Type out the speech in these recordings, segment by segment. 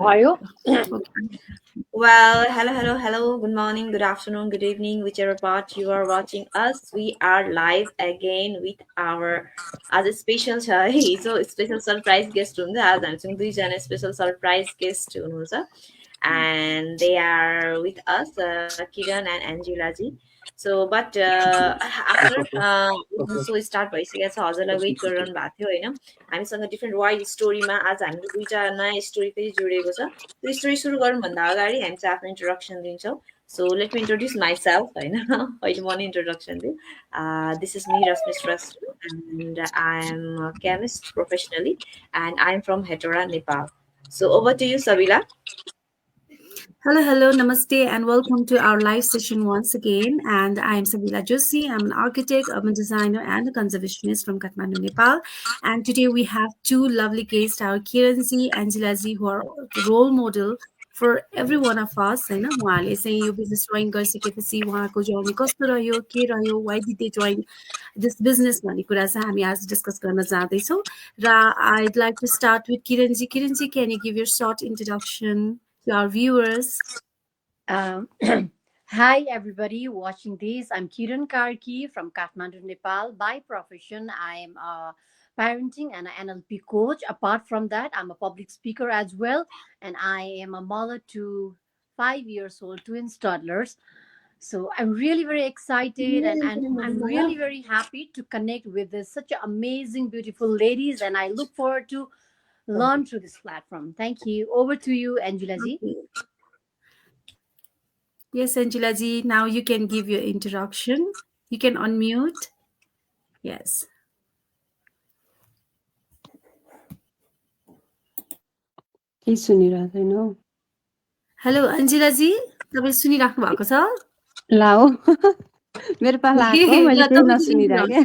How are you? Okay. Well, hello. Good morning, good afternoon, good evening, whichever part you are watching us. We are live again with our as a special so special surprise guest हुन्छ आज हामीसँग दुईजना special surprise guest हुनुहुन्छ and they are with us, Kiran and Angela ji. So, but after so start भइसकेको छ हजुरलाई weight गरिरहनु भएको थियो होइन हामीसँग डिफ्रेन्ट वाइल्ड स्टोरीमा आज हामीले दुईटा नयाँ स्टोरी फेरि जोडिएको छ त्यो स्टोरी सुरु गर्नुभन्दा अगाडि हामी चाहिँ आफ्नो इन्ट्रोडक्सन दिन्छौँ so let me introduce myself होइन अहिले म नै इन्ट्रोडक्सन दिउँ this is me Rashmi Shrestha and I am a chemist professionally and I am from Hetera, Nepal. So over to you, Sabila. Hello, namaste, and welcome to our live session once again. And I am Sabila Joshi. I'm an architect, urban designer, and a conservationist from Kathmandu, Nepal. And today we have two lovely guests, our Kiran ji, Angela ji, who are the role model for every one of us. होइन उहाँहरूले चाहिँ यो business join गरिसकेपछि उहाँको journey कस्तो रह्यो के रह्यो why did they join this business भन्ने कुरा चाहिँ हामी आज डिस्कस गर्न जाँदैछौँ र I'd like to start with Kiran ji. Kiran ji, can you give your short introduction to our viewers? Um, Hi, everybody watching this. I'm Kiran Karki from Kathmandu, Nepal. By profession, I am a parenting and an NLP coach. Apart from that, I'm a public speaker as well, and I am a mother to 5 years old twin toddlers. So I'm really very excited, and I'm really very happy to connect with such amazing, beautiful ladies, and I look forward to learn through this platform. Thank you. Over to you, Angela ji. Okay. Yes, Angela ji, now you can give your introduction. You can unmute. Yes. के सुनिरहेको छैन हौ hello Anjila जी तपाईँ सुनिराख्नु भएको छ ला हो मेरो पाला आएको मैले केही नसुनिरहेँ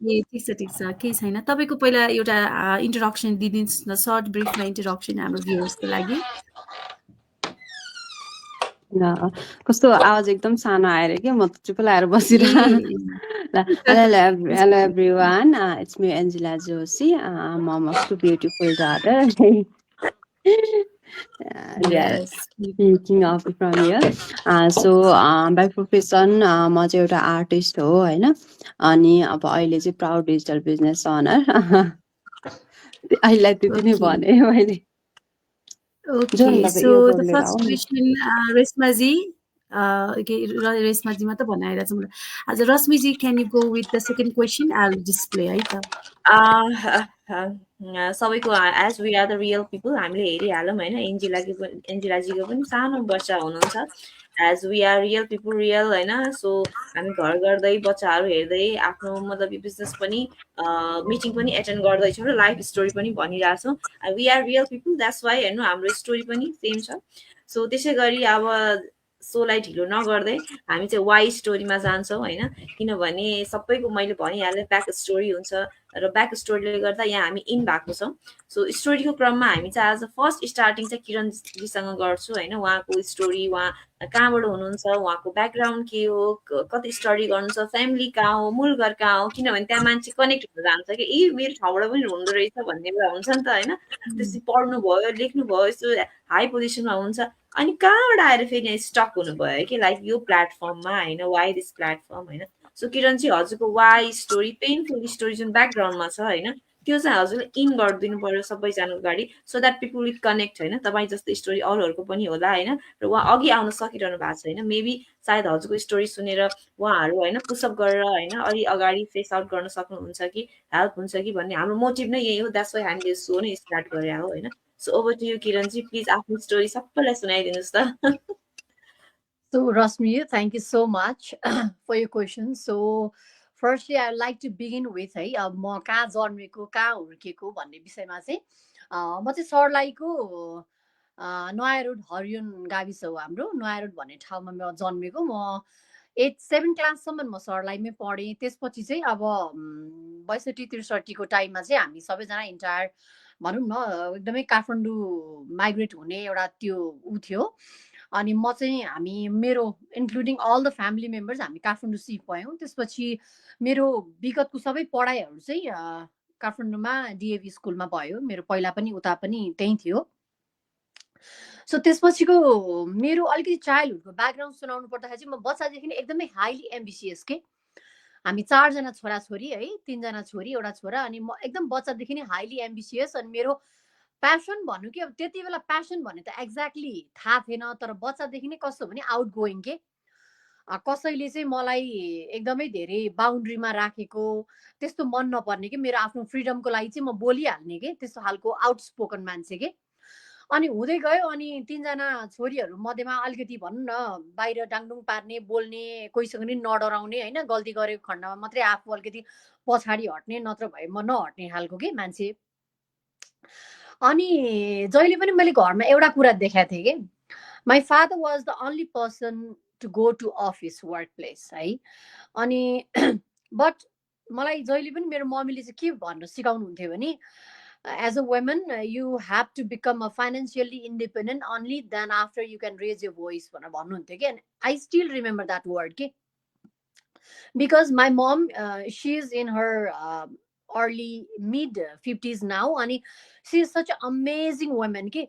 ए ठिक छ केही छैन तपाईँको पहिला एउटा इन्ट्रोडक्सन दिदिनुहोस् न सर्ट ब्रिफमा इन्ट्रोडक्सन हाम्रो भ्युअर्सको लागि कस्तो आवाज एकदम सानो आएर के म त चुप लाएर बसिरहेँ hello everyone, it's me Angela Joshi. I'm mom of two beautiful daughters. Yes. Speaking of from here. So by profession म चाहिँ एउटा आर्टिस्ट हो हैन अनि अब अहिले चाहिँ प्राउड डिजिटल बिजनेस ओनर अहिले त्यति नै भने मैले Okay, so the first question, Resma ji, okay, Resma ji मात्र भनाएर चाहिँ आज रश्मि जी, can you go with the second question? I'll display है त सबैको as we are the real people हामीले हेरिहालौँ होइन एन्जिलाजीको पनि सानो बच्चा हुनुहुन्छ as we are real people real होइन सो हामी घर गर्दै बच्चाहरू हेर्दै आफ्नो मतलब यो बिजनेस पनि मिटिङ पनि एटेन्ड गर्दैछौँ र लाइफ स्टोरी पनि भनिरहेछौँ we are real people that's why हेर्नु हाम्रो स्टोरी पनि सेम छ सो त्यसै गरी अब सोलाई ढिलो नगर्दै हामी चाहिँ वाइ स्टोरीमा जान्छौँ होइन किनभने सबैको मैले भनिहालेँ ब्याक स्टोरी हुन्छ र ब्याक स्टोरीले गर्दा यहाँ हामी इन भएको छौँ सो स्टोरीको क्रममा हामी चाहिँ आज फर्स्ट स्टार्टिङ चाहिँ किरणजीसँग गर्छु होइन उहाँको स्टोरी उहाँ कहाँबाट हुनुहुन्छ उहाँको ब्याकग्राउन्ड के हो कति स्टडी गर्नुहुन्छ फ्यामिली कहाँ हो मूल घर कहाँ हो किनभने त्यहाँ मान्छे कनेक्ट हुन जान्छ कि ए मेरो ठाउँबाट पनि हुँदो रहेछ भन्ने कुरा हुन्छ नि त होइन त्यसपछि पढ्नुभयो लेख्नुभयो यस्तो हाई पोजिसनमा हुन्छ अनि कहाँबाट आएर फेरि यहाँ स्टक हुनुभयो कि लाइक यो प्लेटफर्ममा होइन वाइ दिस प्लेटफर्म होइन सो किरण चाहिँ हजुरको वाइ स्टोरी पेनफुल स्टोरी जुन ब्याकग्राउन्डमा छ होइन त्यो चाहिँ हजुरले इन गरिदिनु पर्यो सबैजनाको अगाडि so that people will connect होइन तपाईँ जस्तो स्टोरी अरूहरूको पनि होला होइन र उहाँ अघि आउन सकिरहनु भएको छ होइन मेबी सायद हजुरको स्टोरी सुनेर उहाँहरू होइन पुसअप गरेर होइन अलि अगाडि फेस आउट गर्न सक्नुहुन्छ कि हेल्प हुन्छ कि भन्ने हाम्रो मोटिभ नै यही हो द्याट्स वाइ हामीले सो नै स्टार्ट गरे हो होइन so over to you Kiranji please आफ्नो स्टोरी सबैलाई सुनाइदिनुहोस् त So, Rasmi, thank you so much for your question. So, firstly, I'd like to begin with है अब म कहाँ जन्मेको कहाँ हुर्केको भन्ने विषयमा चाहिँ म चाहिँ सर्लाहीको नयाँ रोड हरियोन गाविस हो हाम्रो नयाँ रोड भन्ने ठाउँमा म जन्मेको म 7 क्लाससम्म म सर्लाहीमै पढेँ त्यसपछि चाहिँ अब 62-63को टाइममा चाहिँ हामी सबैजना इन्टायर भनौँ न एकदमै काठमाडौँ माइग्रेट हुने एउटा त्यो ऊ थियो अनि म चाहिँ हामी मेरो including all the family members हामी काठमाडौँ सिफ्ट भयौँ त्यसपछि मेरो विगतको सबै पढाइहरू चाहिँ काठमाडौँमा डिएभी स्कुलमा भयो मेरो पहिला पनि उता पनि त्यहीँ थियो सो त्यसपछिको मेरो अलिकति चाइल्डहुडको ब्याकग्राउन्ड सुनाउनु पर्दाखेरि चाहिँ म बच्चादेखि नै एकदमै हाइली एम्बिसियस के हामी 4 जना छोराछोरी है 3 जना छोरी एउटा छोरा अनि म एकदम बच्चादेखि नै हाइली एम्बिसियस अनि मेरो प्यासन भन्नु कि अब त्यति बेला प्यासन भन्ने त एक्ज्याक्टली थाहा थिएन तर बच्चादेखि नै कस्तो भने आउट गोइङ के कसैले चाहिँ मलाई एकदमै धेरै बााउन्ड्रीमा राखेको त्यस्तो मन नपर्ने कि मेरो आफ्नो फ्रिडमको लागि चाहिँ म बोलिहाल्ने कि त्यस्तो खालको आउटस्पोकन मान्छे के अनि हुँदै गयो अनि 3 जना छोरीहरू मध्येमा अलिकति भनौँ न बाहिर डाङडुङ पार्ने बोल्ने कोहीसँग नि नडराउने होइन गल्ती गरेको खण्डमा मात्रै आफू अलिकति पछाडि हट्ने नत्र भए म नहट्ने खालको के मान्छे अनि जहिले पनि मैले घरमा एउटा कुरा देखाएको थिएँ कि my father was the only person to go to office workplace है अनि बट मलाई जहिले पनि मेरो मम्मीले चाहिँ के भन्न सिकाउनुहुन्थ्यो भने as a woman you have to become a financially independent only then after you can raise your voice भनेर भन्नुहुन्थ्यो कि and I still remember that word के because my mom she is in her early mid 50s now अनि she is such an amazing woman के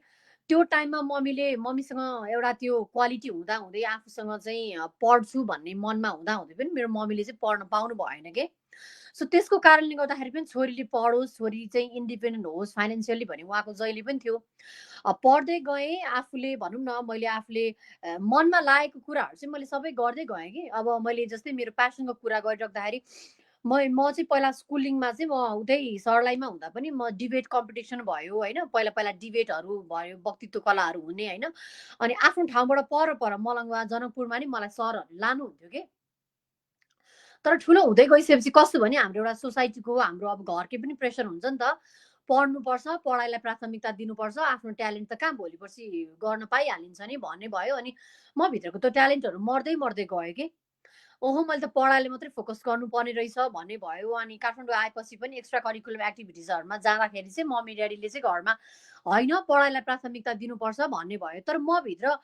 त्यो टाइममा मम्मीसँग एउटा त्यो क्वालिटी हुँदा हुँदै आफूसँग चाहिँ पढ्छु भन्ने मनमा हुँदा हुँदै पनि मेरो मम्मीले चाहिँ पढ्न पाउनु भएन के सो त्यसको कारणले गर्दाखेरि पनि छोरीले पढोस् छोरी चाहिँ इन्डिपेन्डेन्ट होस् फाइनेन्सियली भन्ने उहाँको जहिले पनि थियो पढ्दै गएँ आफूले भनौँ न मैले आफूले मनमा लागेको कुराहरू चाहिँ मैले सबै गर्दै गएँ कि अब मैले जस्तै मेरो प्यासनको कुरा गरिराख्दाखेरि म चाहिँ पहिला स्कुलिङमा चाहिँ म उतै सर्लाईमा हुँदा पनि म डिबेट कम्पिटिसन भयो होइन पहिला डिबेटहरू भयो वक्तित्व कलाहरू हुने होइन अनि आफ्नो ठाउँबाट पर मलङ्गवा जनकपुरमा नि मलाई सरहरूले लानुहुन्थ्यो कि तर ठुलो हुँदै गइसकेपछि कस्तो भने हाम्रो एउटा सोसाइटीको हाम्रो अब घरकै पनि प्रेसर हुन्छ नि त पढ्नुपर्छ पढाइलाई प्राथमिकता दिनुपर्छ आफ्नो ट्यालेन्ट त कहाँ भोलि पर्सि गर्न पाइहालिन्छ नि भन्ने भयो अनि म भित्रको त्यो ट्यालेन्टहरू मर्दै गयो कि ओहो मैले त पढाइले मात्रै फोकस गर्नुपर्ने रहेछ भन्ने भयो अनि काठमाडौँ आएपछि पनि एक्स्ट्रा करिकुलर एक्टिभिटिजहरूमा जाँदाखेरि चाहिँ मम्मी ड्याडीले चाहिँ घरमा होइन पढाइलाई प्राथमिकता दिनुपर्छ भन्ने भयो तर म भित्र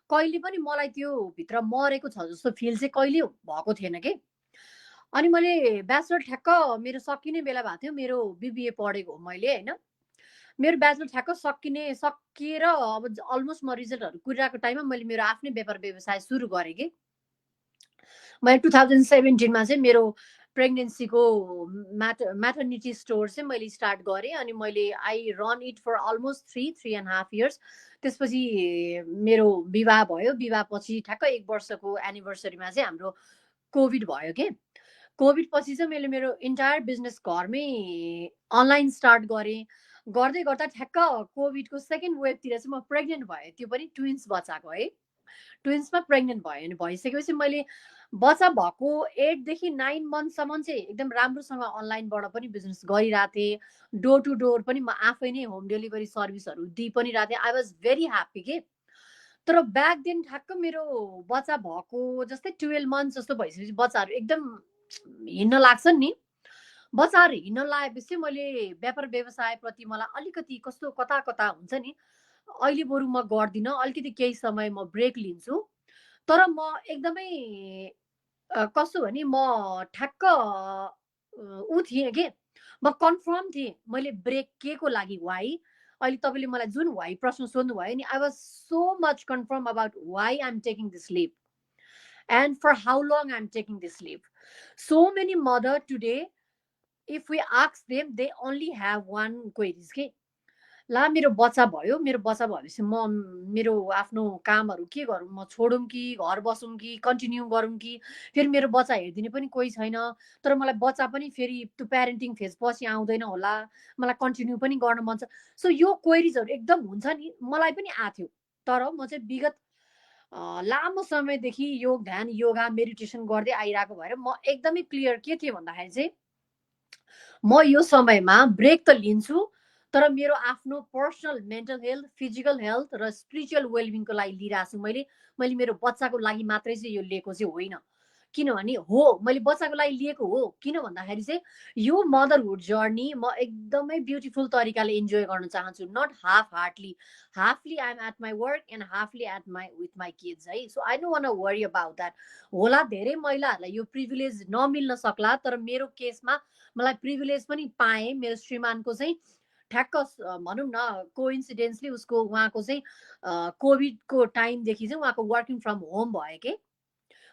कहिले पनि मलाई त्यो भित्र मरेको छ जस्तो फिल चाहिँ कहिले भएको थिएन कि अनि मैले ब्याचलर ठ्याक्क मेरो सकिने बेला भएको थियो मेरो बिबिए पढेको हो मैले होइन मेरो ब्याचलर ठ्याक्क सकिएर अब अलमोस्ट म रिजल्टहरू कुरिरहेको टाइममा मैले मेरो आफ्नै व्यापार व्यवसाय सुरु गरेँ कि मैले 2017मा चाहिँ मेरो प्रेग्नेन्सीको म्याटर्निटी स्टोर चाहिँ मैले स्टार्ट गरेँ अनि मैले I run it for almost 3.5 years त्यसपछि मेरो विवाह भयो विवाहपछि ठ्याक्क 1 वर्षको एनिभर्सरीमा चाहिँ हाम्रो कोभिड भयो के कोभिड पछि चाहिँ मैले मेरो इन्टायर बिजनेस घरमै अनलाइन स्टार्ट गरेँ गर्दै गर्दा ठ्याक्क कोभिडको सेकेन्ड वेभतिर चाहिँ म प्रेग्नेन्ट भएँ त्यो पनि ट्विन्स बच्चाको है ट्विन्समा प्रेग्नेन्ट भयो अनि भइसकेपछि मैले बच्चा भएको 8 देखि 9 मन्थसम्म चाहिँ एकदम राम्रोसँग अनलाइनबाट पनि बिजनेस गरिरहेको थिएँ डोर टु डोर पनि म आफै नै होम डेलिभरी सर्भिसहरू दिइ पनि रहेको थिएँ आई वाज भेरी ह्याप्पी के तर ब्याक देन ठ्याक्क मेरो बच्चा भएको जस्तै 12 मन्थ जस्तो भइसकेपछि बच्चाहरू एकदम हिँड्न लाग्छन् नि बच्चाहरू हिँड्न लागेपछि मैले व्यापार व्यवसायप्रति मलाई अलिकति कस्तो कता हुन्छ नि अहिले बरु म गर्दिनँ अलिकति केही समय म ब्रेक लिन्छु तर म एकदमै कस्तो भने म ठ्याक्क ऊ थिएँ के म कन्फर्म थिएँ मैले ब्रेक के को लागि वाइ अहिले तपाईँले मलाई जुन वाइ प्रश्न सोध्नु भयो नि I was so much confirm about why I am taking this leave and for how long I'm taking this leave. So many mothers today, if we ask them, they only have one queries. Okay? ला मेरो बच्चा भएपछि म मेरो आफ्नो कामहरू के गरौँ म छोडौँ कि घर बसौँ कि कन्टिन्यू गरौँ कि फेरि मेरो बच्चा हेर्दिने पनि कोही छैन तर मलाई बच्चा पनि फेरि त्यो प्यारेन्टिङ फेज पछि आउँदैन होला मलाई कन्टिन्यू पनि गर्न मन छ सो यो क्वेरिजहरू एकदम हुन्छ नि मलाई पनि आथ्यो तर म चाहिँ विगत लामो समयदेखि योग ध्यान योगा मेडिटेसन गर्दै आइरहेको भएर म एकदमै क्लियर के थिएँ भन्दाखेरि चाहिँ म यो समयमा ब्रेक त लिन्छु तर मेरो आफ्नो personal mental health physical health र स्पिरिचुअल वेलबिङको लागि लिइरहेको छु मैले मेरो बच्चाको लागि मात्रै चाहिँ यो लिएको चाहिँ होइन किनभने हो मैले बच्चाको लागि लिएको हो किन भन्दाखेरि चाहिँ यो मदरहुड जर्नी म एकदमै ब्युटिफुल तरिकाले इन्जोय गर्न चाहन्छु not halfly I am at my work and halfly with my kids है so I don't want to worry about that होला धेरै महिलाहरूलाई यो प्रिभिलेज नमिल्न सक्ला तर मेरो केसमा मलाई प्रिभिलेज पनि पाएँ मेरो श्रीमानको चाहिँ ठ्याक्क भनौँ न कोइन्सिडेन्सली उसको उहाँको चाहिँ कोभिडको टाइमदेखि चाहिँ उहाँको वर्किङ फ्रम होम भयो कि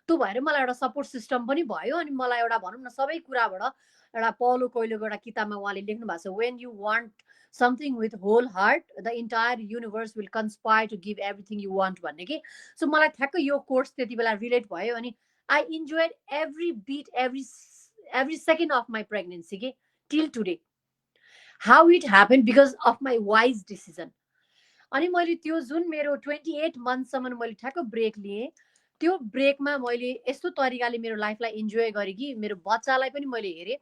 त्यो भएर मलाई एउटा सपोर्ट सिस्टम पनि भयो अनि मलाई एउटा भनौँ न सबै कुराबाट एउटा पौलो कोइलोको एउटा किताबमा उहाँले लेख्नु भएको छ when you want something with whole heart the entire universe will conspire to give everything you want भन्ने कि सो मलाई ठ्याक्क यो कोर्स त्यति बेला रिलेट भयो अनि I enjoyed every bit every second of my pregnancy कि till today how it happen because of my wise decision अनि मैले त्यो जुन मेरो 28 मन्थसम्म मैले ठ्याक्क ब्रेक लिएँ त्यो ब्रेकमा मैले यस्तो तरिकाले मेरो लाइफलाई इन्जोय गरेँ कि मेरो बच्चालाई पनि मैले हेरेँ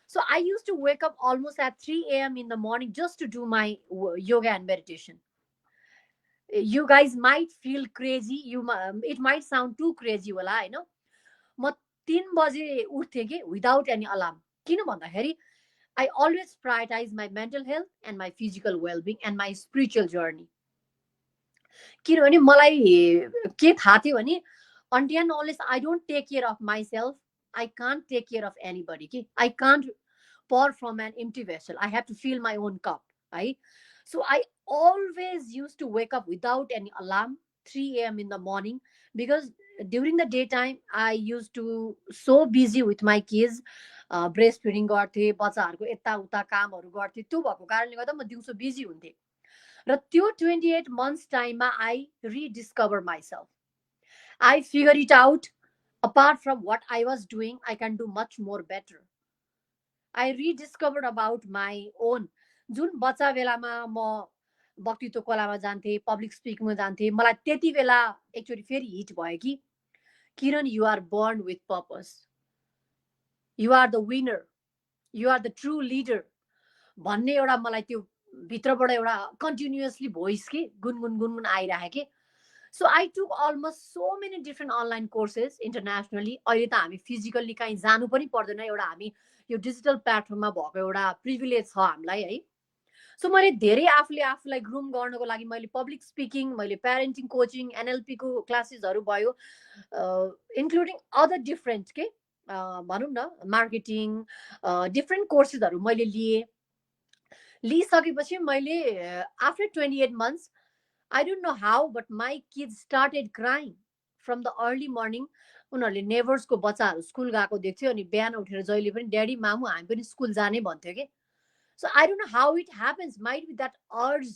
so I use to wake up almost at 3 AM in the morning just to do my yoga and meditation you guys might feel crazy it might sound too crazy होला होइन म 3 बजे उठ्थेँ कि विदाउट एनी अलार्म किन भन्दाखेरि I always prioritize my mental health and my physical well-being and my spiritual journey. किनभने मलाई के थाहा थियो भने until and unless I don't take care of myself, I can't take care of anybody. Okay? I can't pour from an empty vessel. I have to fill my own cup. Right? So I always used to wake up without any alarm, 3 AM in the morning, because during the daytime I used to so busy with my kids. Breast feeding गर्थेँ बच्चाहरूको यताउता कामहरू गर्थेँ त्यो भएको कारणले गर्दा म दिउँसो बिजी हुन्थेँ र त्यो 28 मन्थ्स टाइममा I rediscover myself I figure it out apart from what I was doing I can do much more better I rediscovered about my own जुन बच्चा बेलामा म वक्तित्व कलामा जान्थेँ पब्लिक स्पिकिङमा जान्थेँ मलाई त्यति बेला एकचोटि फेरि हिट भयो कि Kiran you are born with purpose You are the winner. You are the true leader. भन्ने एउटा मलाई त्यो भित्रबाट एउटा कन्टिन्युअसली भोइस के गुनगुन गुनगुन आइरहेको के so I took almost so many different online courses internationally अहिले त हामी फिजिकल्ली कहीँ जानु पनि पर्दैन एउटा हामी यो डिजिटल प्लेटफर्ममा भएको एउटा प्रिभिलेज छ हामीलाई है सो मैले धेरै आफूलाई ग्रुम गर्नको लागि मैले पब्लिक स्पिकिङ मैले प्यारेन्टिङ कोचिङ एनएलपीको क्लासेसहरू भयो इन्क्लुडिङ अदर डिफ्रेन्ट के भनौँ न मार्केटिङ डिफ्रेन्ट कोर्सेसहरू मैले लिइसकेपछि मैले after 28 months I don't know how but my kids started crying from the early morning उनीहरूले नेबर्सको बच्चाहरू स्कुल गएको देख्थ्यो अनि बिहान उठेर जहिले पनि ड्याडी मामु हामी पनि स्कुल जाने भन्थ्यो कि so I don't know how it happens might be that urge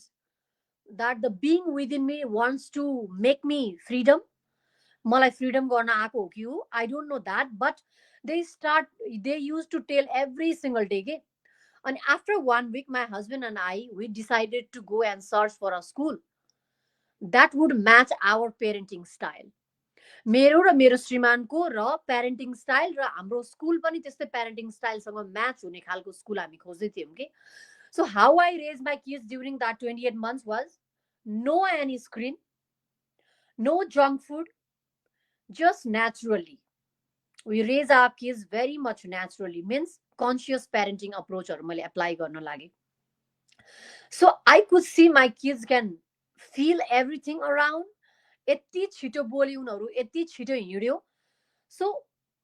that the being within me wants to make me freedom मलाई फ्रिडम गर्न आएको हो कि हो I don't know that but they used to tell every single day के and after 1 week my husband and I we decided to go and search for a school that would match our parenting style मेरो र मेरो श्रीमानको र parenting style र हाम्रो school पनि त्यस्तै प्यारेन्टिङ स्टाइलसँग म्याच हुने खालको स्कुल हामी खोज्दै थियौँ कि so how I raise my kids during that 28 months was no any screen no junk food just naturally we raise our kids very much naturally means conscious parenting approach or मैले apply गर्न लागे so I could see my kids can feel everything around यति छिटो बोली उनीहरू यति छिटो हिँड्यो so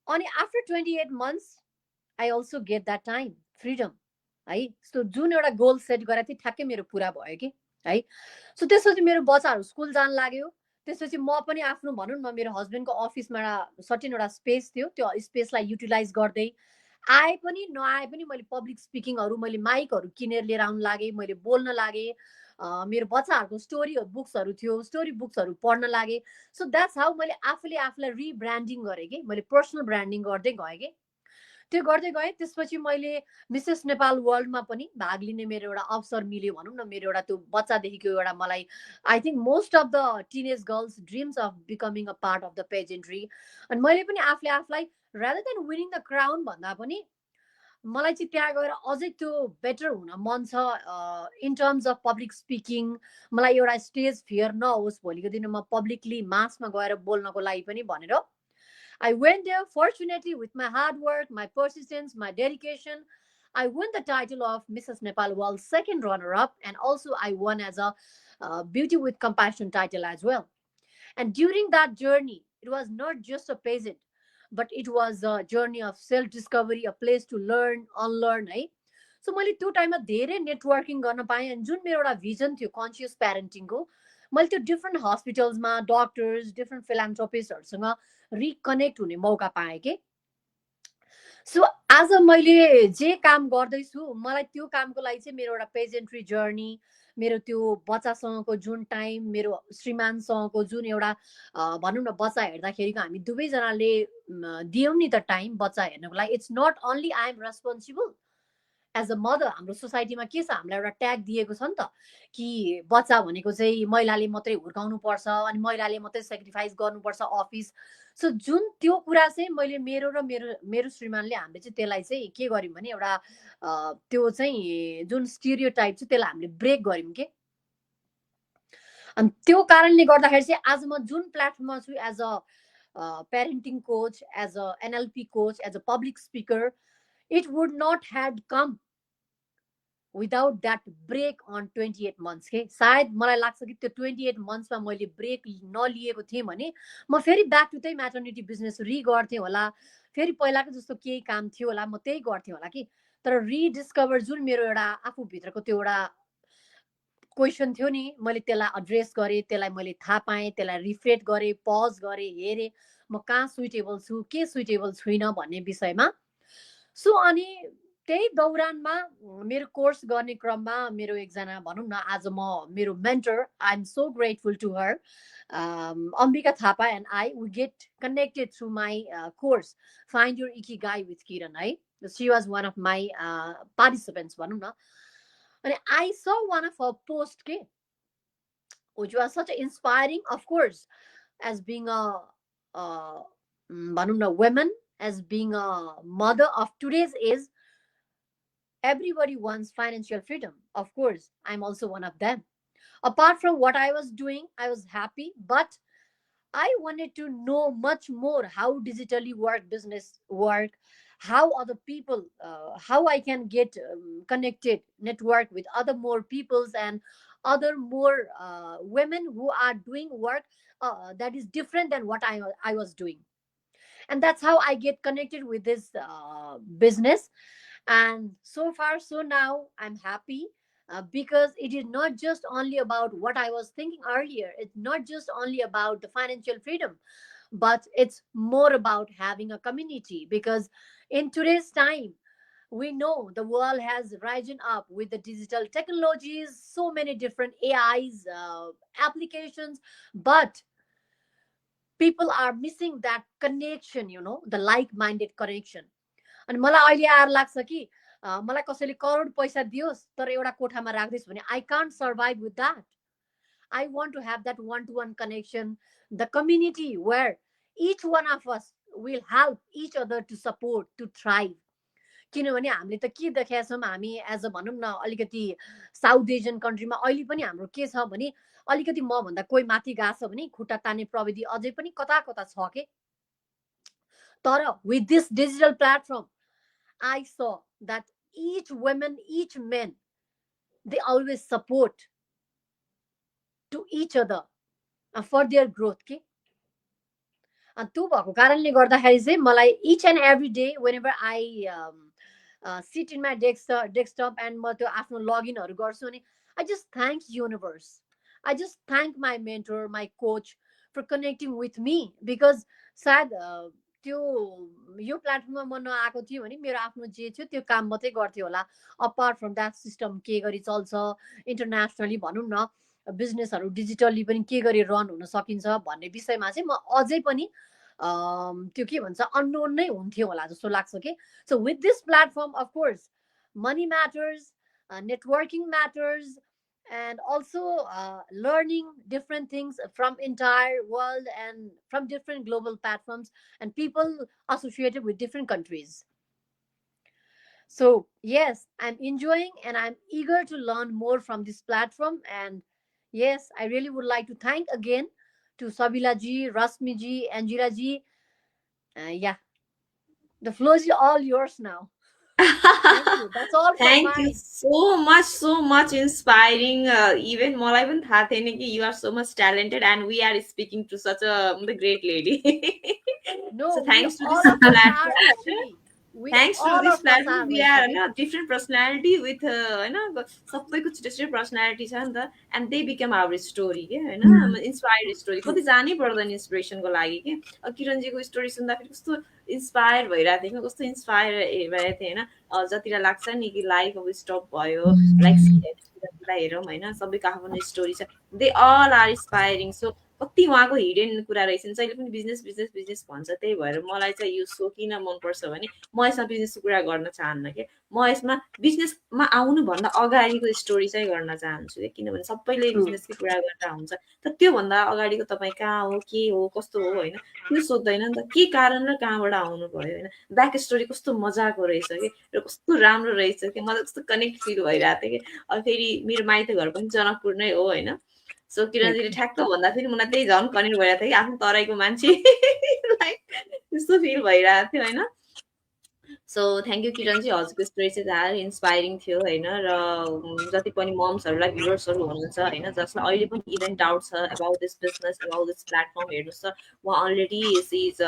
अनि after 28 months I also get that time freedom है so जुन एउटा गोल सेट गरेको थिएँ ठ्याक्कै मेरो पुरा भयो कि है so त्यसपछि मेरो बच्चाहरू स्कुल जान लाग्यो त्यसपछि म पनि आफ्नो भनौँ न मेरो हस्बेन्डको अफिसमा एउटा सर्टेन एउटा स्पेस थियो त्यो स्पेसलाई युटिलाइज गर्दै आए पनि नआए पनि मैले पब्लिक स्पिकिङहरू मैले माइकहरू किनेर लिएर आउन लागे मैले बोल्न लागे मेरो बच्चाहरूको स्टोरी बुक्सहरू थियो स्टोरी बुक्सहरू पढ्न लागे सो द्याट्स हाउ मैले आफूलाई रिब्रान्डिङ गरेँ कि मैले पर्सनल ब्रान्डिङ गर्दै गएँ कि त्यो गर्दै गएँ त्यसपछि मैले मिसेस नेपाल वर्ल्डमा पनि भाग लिने मेरो एउटा अवसर मिल्यो भनौँ न मेरो एउटा त्यो बच्चादेखिको एउटा मलाई I think most of the teenage girls dreams of becoming a part of the pageantry अनि मैले पनि आफूलाई rather than winning the crown भन्दा पनि मलाई चाहिँ त्यहाँ गएर अझै त्यो बेटर हुन मन छ in terms of public speaking मलाई एउटा स्टेज फियर नहोस् भोलिको दिनमा पब्लिकली मासमा गएर बोल्नको लागि पनि भनेर I went there fortunately with my hard work, my persistence, my dedication. I won the title of Mrs. Nepal World second runner-up and also I won as a Beauty with Compassion title as well. And during that journey, it was not just a pageant, but it was a journey of self-discovery, a place to learn, unlearn. Right? So मैले त्यो टाइममा धेरै networking गर्न पाएँ अनि जुन मेरो एउटा भिजन थियो कन्सियस प्यारेन्टिङको मैले त्यो डिफ्रेन्ट हस्पिटल्समा डक्टर्स डिफ्रेन्ट फिलान्थ्रोपिस्टहरूसँग रिकनेक्ट हुने मौका पाएँ कि सो आज मैले जे काम गर्दैछु मलाई त्यो कामको लागि चाहिँ मेरो एउटा पेजेन्ट्री जर्नी मेरो त्यो बच्चासँगको जुन टाइम मेरो श्रीमानसँगको जुन एउटा भनौँ न बच्चा हेर्दाखेरिको हामी दुवैजनाले दियौँ नि त टाइम बच्चा हेर्नको लागि it's not only I am responsible as a mother हाम्रो सोसाइटीमा के छ हामीलाई एउटा ट्याग दिएको छ नि त कि बच्चा भनेको चाहिँ महिलाले मात्रै हुर्काउनु पर्छ अनि महिलाले मात्रै सेक्रिफाइस गर्नुपर्छ अफिस सो जुन त्यो कुरा चाहिँ मैले मेरो र मेरो मेरो श्रीमानले हामीले चाहिँ त्यसलाई चाहिँ के गर्यौँ भने एउटा त्यो चाहिँ जुन स्टिरियो टाइप चाहिँ त्यसलाई हामीले ब्रेक गर्यौँ के अनि त्यो कारणले गर्दाखेरि चाहिँ आज म जुन प्लेटफर्ममा छु as a parenting coach as a NLP coach as a public speaker it would not had come without that break on 28 months के सायद मलाई लाग्छ कि त्यो 28 monthsमा मैले ब्रेक नलिएको थिएँ भने म फेरि ब्याक टु त्यही म्याटर्निटी बिजनेस गर्थेँ होला फेरि पहिलाको जस्तो केही काम थियो होला म त्यही गर्थेँ होला कि तर रिडिस्कभर जुन मेरो एउटा आफूभित्रको त्यो एउटा क्वेसन थियो नि मैले त्यसलाई एड्रेस गरेँ त्यसलाई मैले थाहा पाएँ त्यसलाई रिफ्लेक्ट गरेँ पज गरेँ हेरेँ म कहाँ सुइटेबल छु के सुइटेबल छुइनँ भन्ने विषयमा सो अनि त्यही दौरानमा मेरो कोर्स गर्ने क्रममा मेरो एकजना भनौँ न आज म मेरो mentor I am so grateful to her Ambika Thapa and I we get connected through my course find your ikigai with Kiran है she was one of my participants भनौँ न अनि I saw one of a post के which was such an inspiring of course as being a भनौँ न women as being a mother of today's age everybody wants financial freedom of course I'm also one of them apart from what I was doing I was happy but I wanted to know much more how digitally business work how other people how I can get connected network with other more peoples and other more women who are doing work that is different than what I was doing and that's how I get connected with this business and so far so now I'm happy because it is not just only about what I was thinking earlier it's not just only about the financial freedom but it's more about having a community because in today's time we know the world has risen up with the digital technologies so many different AIs applications but people are missing that connection the like-minded connection अनि मलाई अहिले आएर लाग्छ कि मलाई कसैले करोड पैसा दियोस् तर एउटा कोठामा राख्दैछ भने I can't survive with that I want to have that one to one connection the community where each one of us will help each other to support to thrive किनभने हामीले त के देखेका छौँ हामी एज अ भनौँ न अलिकति साउथ एसियन कन्ट्रीमा अहिले पनि हाम्रो के छ भने अलिकति मभन्दा कोही माथि गएको छ भने खुट्टा तान्ने प्रविधि अझै पनि कता कता छ के तर with this digital platform I saw that each woman, each man, they always support to each other for their growth. Okay? And त्यो भएको कारणले गर्दाखेरि चाहिँ मलाई each and every day whenever I sit in my desktop and म त्यो आफ्नो लगइनहरू गर्छु अनि I just thank universe. I just thank my mentor, my coach for connecting with me because सायद त्यो यो प्लेटफर्ममा म नआएको थियो भने मेरो आफ्नो जे थियो त्यो काम मात्रै गर्थ्यो होला अपार्ट फ्रम द्याट सिस्टम के गरी चल्छ इन्टरनेसनली भनौँ न बिजनेसहरू डिजिटल्ली पनि के गरी रन हुन सकिन्छ भन्ने विषयमा चाहिँ म अझै पनि त्यो के भन्छ अननोन नै हुन्थ्यो होला जस्तो लाग्छ कि so with this platform of course money matters networking matters and also learning different things from entire world and from different global platforms and people associated with different countries. So yes, I'm enjoying and I'm eager to learn more from this platform and yes, I really would like to thank again to Sabila ji, Rasmi ji, Angela ji. Yeah, the floor is all yours now. Thank you. That's all from Thank you mine. so much inspiring. Even मलाई पनि थाहा थिएन कि you are so much talented and we are speaking to such a great lady. No, so thanks to all this of us are platform. actually. We thanks to all this of us platform are we like are that. होइन different personality with होइन सबैको छिटो छिटो personality छ नि त and they become our story के होइन इन्सपायर्ड स्टोरी कति जानै पर्दैन इन्सपिरेसनको लागि के किरणजीको स्टोरी सुन्दाखेरि कस्तो इन्सपायर भइरहेको थिएँ कि कस्तो इन्सपायर भइरहेको थिएँ होइन जतिलाई लाग्छ नि कि लाइफ अब स्टप भयो लाइक हेरौँ होइन सबैको आफ्नो स्टोरी छ they all are inspiring so कति उहाँको हिडेन कुरा रहेछ नि जहिले पनि बिजनेस बिजनेस बिजनेस भन्छ त्यही भएर मलाई चाहिँ यो सो किन मनपर्छ भने म यसमा बिजनेसको कुरा गर्न चाहन्न कि म यसमा बिजनेसमा आउनुभन्दा अगाडिको स्टोरी चाहिँ गर्न चाहन्छु किनभने सबैले बिजनेसकै कुरा गरेर हुन्छ तर त्योभन्दा अगाडिको तपाईँ कहाँ हो के हो कस्तो हो होइन त्यो सोध्दैन नि त के कारण र कहाँबाट आउनु भयो होइन ब्याक स्टोरी कस्तो मजाको रहेछ कि र कस्तो राम्रो रहेछ कि मलाई कस्तो कनेक्ट फिल भइरहेको थियो कि अब फेरि मेरो माइत घर पनि जनकपुर नै हो होइन सो किरणजीले ठ्याक्क भन्दाखेरि मलाई त्यही झन् कनेक्ट भइरहेको थियो कि आफ्नो तराईको मान्छे त्यस्तो फिल भइरहेको थियो होइन सो थ्याङ्क यू किरणजी हजुरको स्टोरी चाहिँ साह्रै इन्सपाइरिङ थियो होइन र जति पनि मम्सहरूलाई भ्युवर्सहरू हुनुहुन्छ होइन जसलाई अहिले पनि इभेन डाउट छ about this business about this platform हेर्नुहोस् त उहाँ अलरेडी इज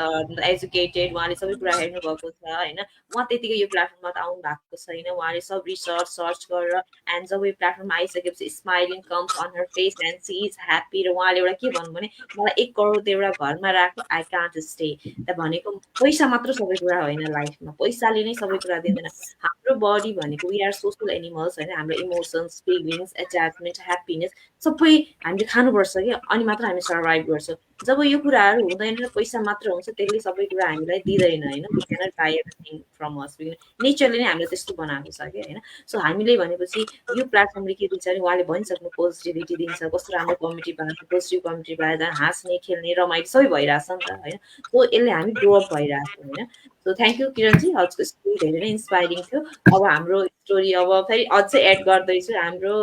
एजुकेटेड उहाँले सबै कुरा हेर्नुभएको छ होइन उहाँ त्यतिकै यो प्लेटफर्ममा त आउनु भएको छैन उहाँले सब रिसर्च सर्च गरेर एन्ड जब यो प्लेटफर्ममा आइसकेपछि smiling comes on her face and she is happy र उहाँले एउटा के भन्नु भने मलाई 1 करोड एउटा घरमा राख्नु आई कान्ट स्टे त भनेको पैसा मात्र सबै कुरा होइन लाइफमा पैसाले नै सबै कुरा दिँदैन हाम्रो बडी भनेको वी आर सोसल एनिमल्स होइन हाम्रो इमोसन्स फिलिङ्स एट्याचमेन्ट ह्याप्पिनेस सबै हामीले खानुपर्छ कि अनि मात्र हामी सर्भाइभ गर्छौँ जब यो कुराहरू हुँदैन र पैसा मात्र हुन्छ त्यसले सबै कुरा हामीलाई दिँदैन होइन we cannot buy everything from us नेचरले नै हामीलाई त्यस्तो बनाएको छ कि होइन सो हामीले भनेपछि यो प्लेटफर्मले के दिन्छ भने उहाँले भनिसक्नु पोजिटिभिटी दिन्छ कस्तो राम्रो कम्युनिटी बनाएको पोजिटिभ कम्युनिटी बनाएर हाँस्ने खेल्ने रमाइलो सबै भइरहेछ नि त होइन सो यसले हामी ग्रो अप भइरहेको होइन सो थ्याङ्क यू किरणजी हजुरको स्टोरी धेरै नै इन्सपाइरिङ थियो अब हाम्रो स्टोरी अब फेरि अझै एड गर्दैछु हाम्रो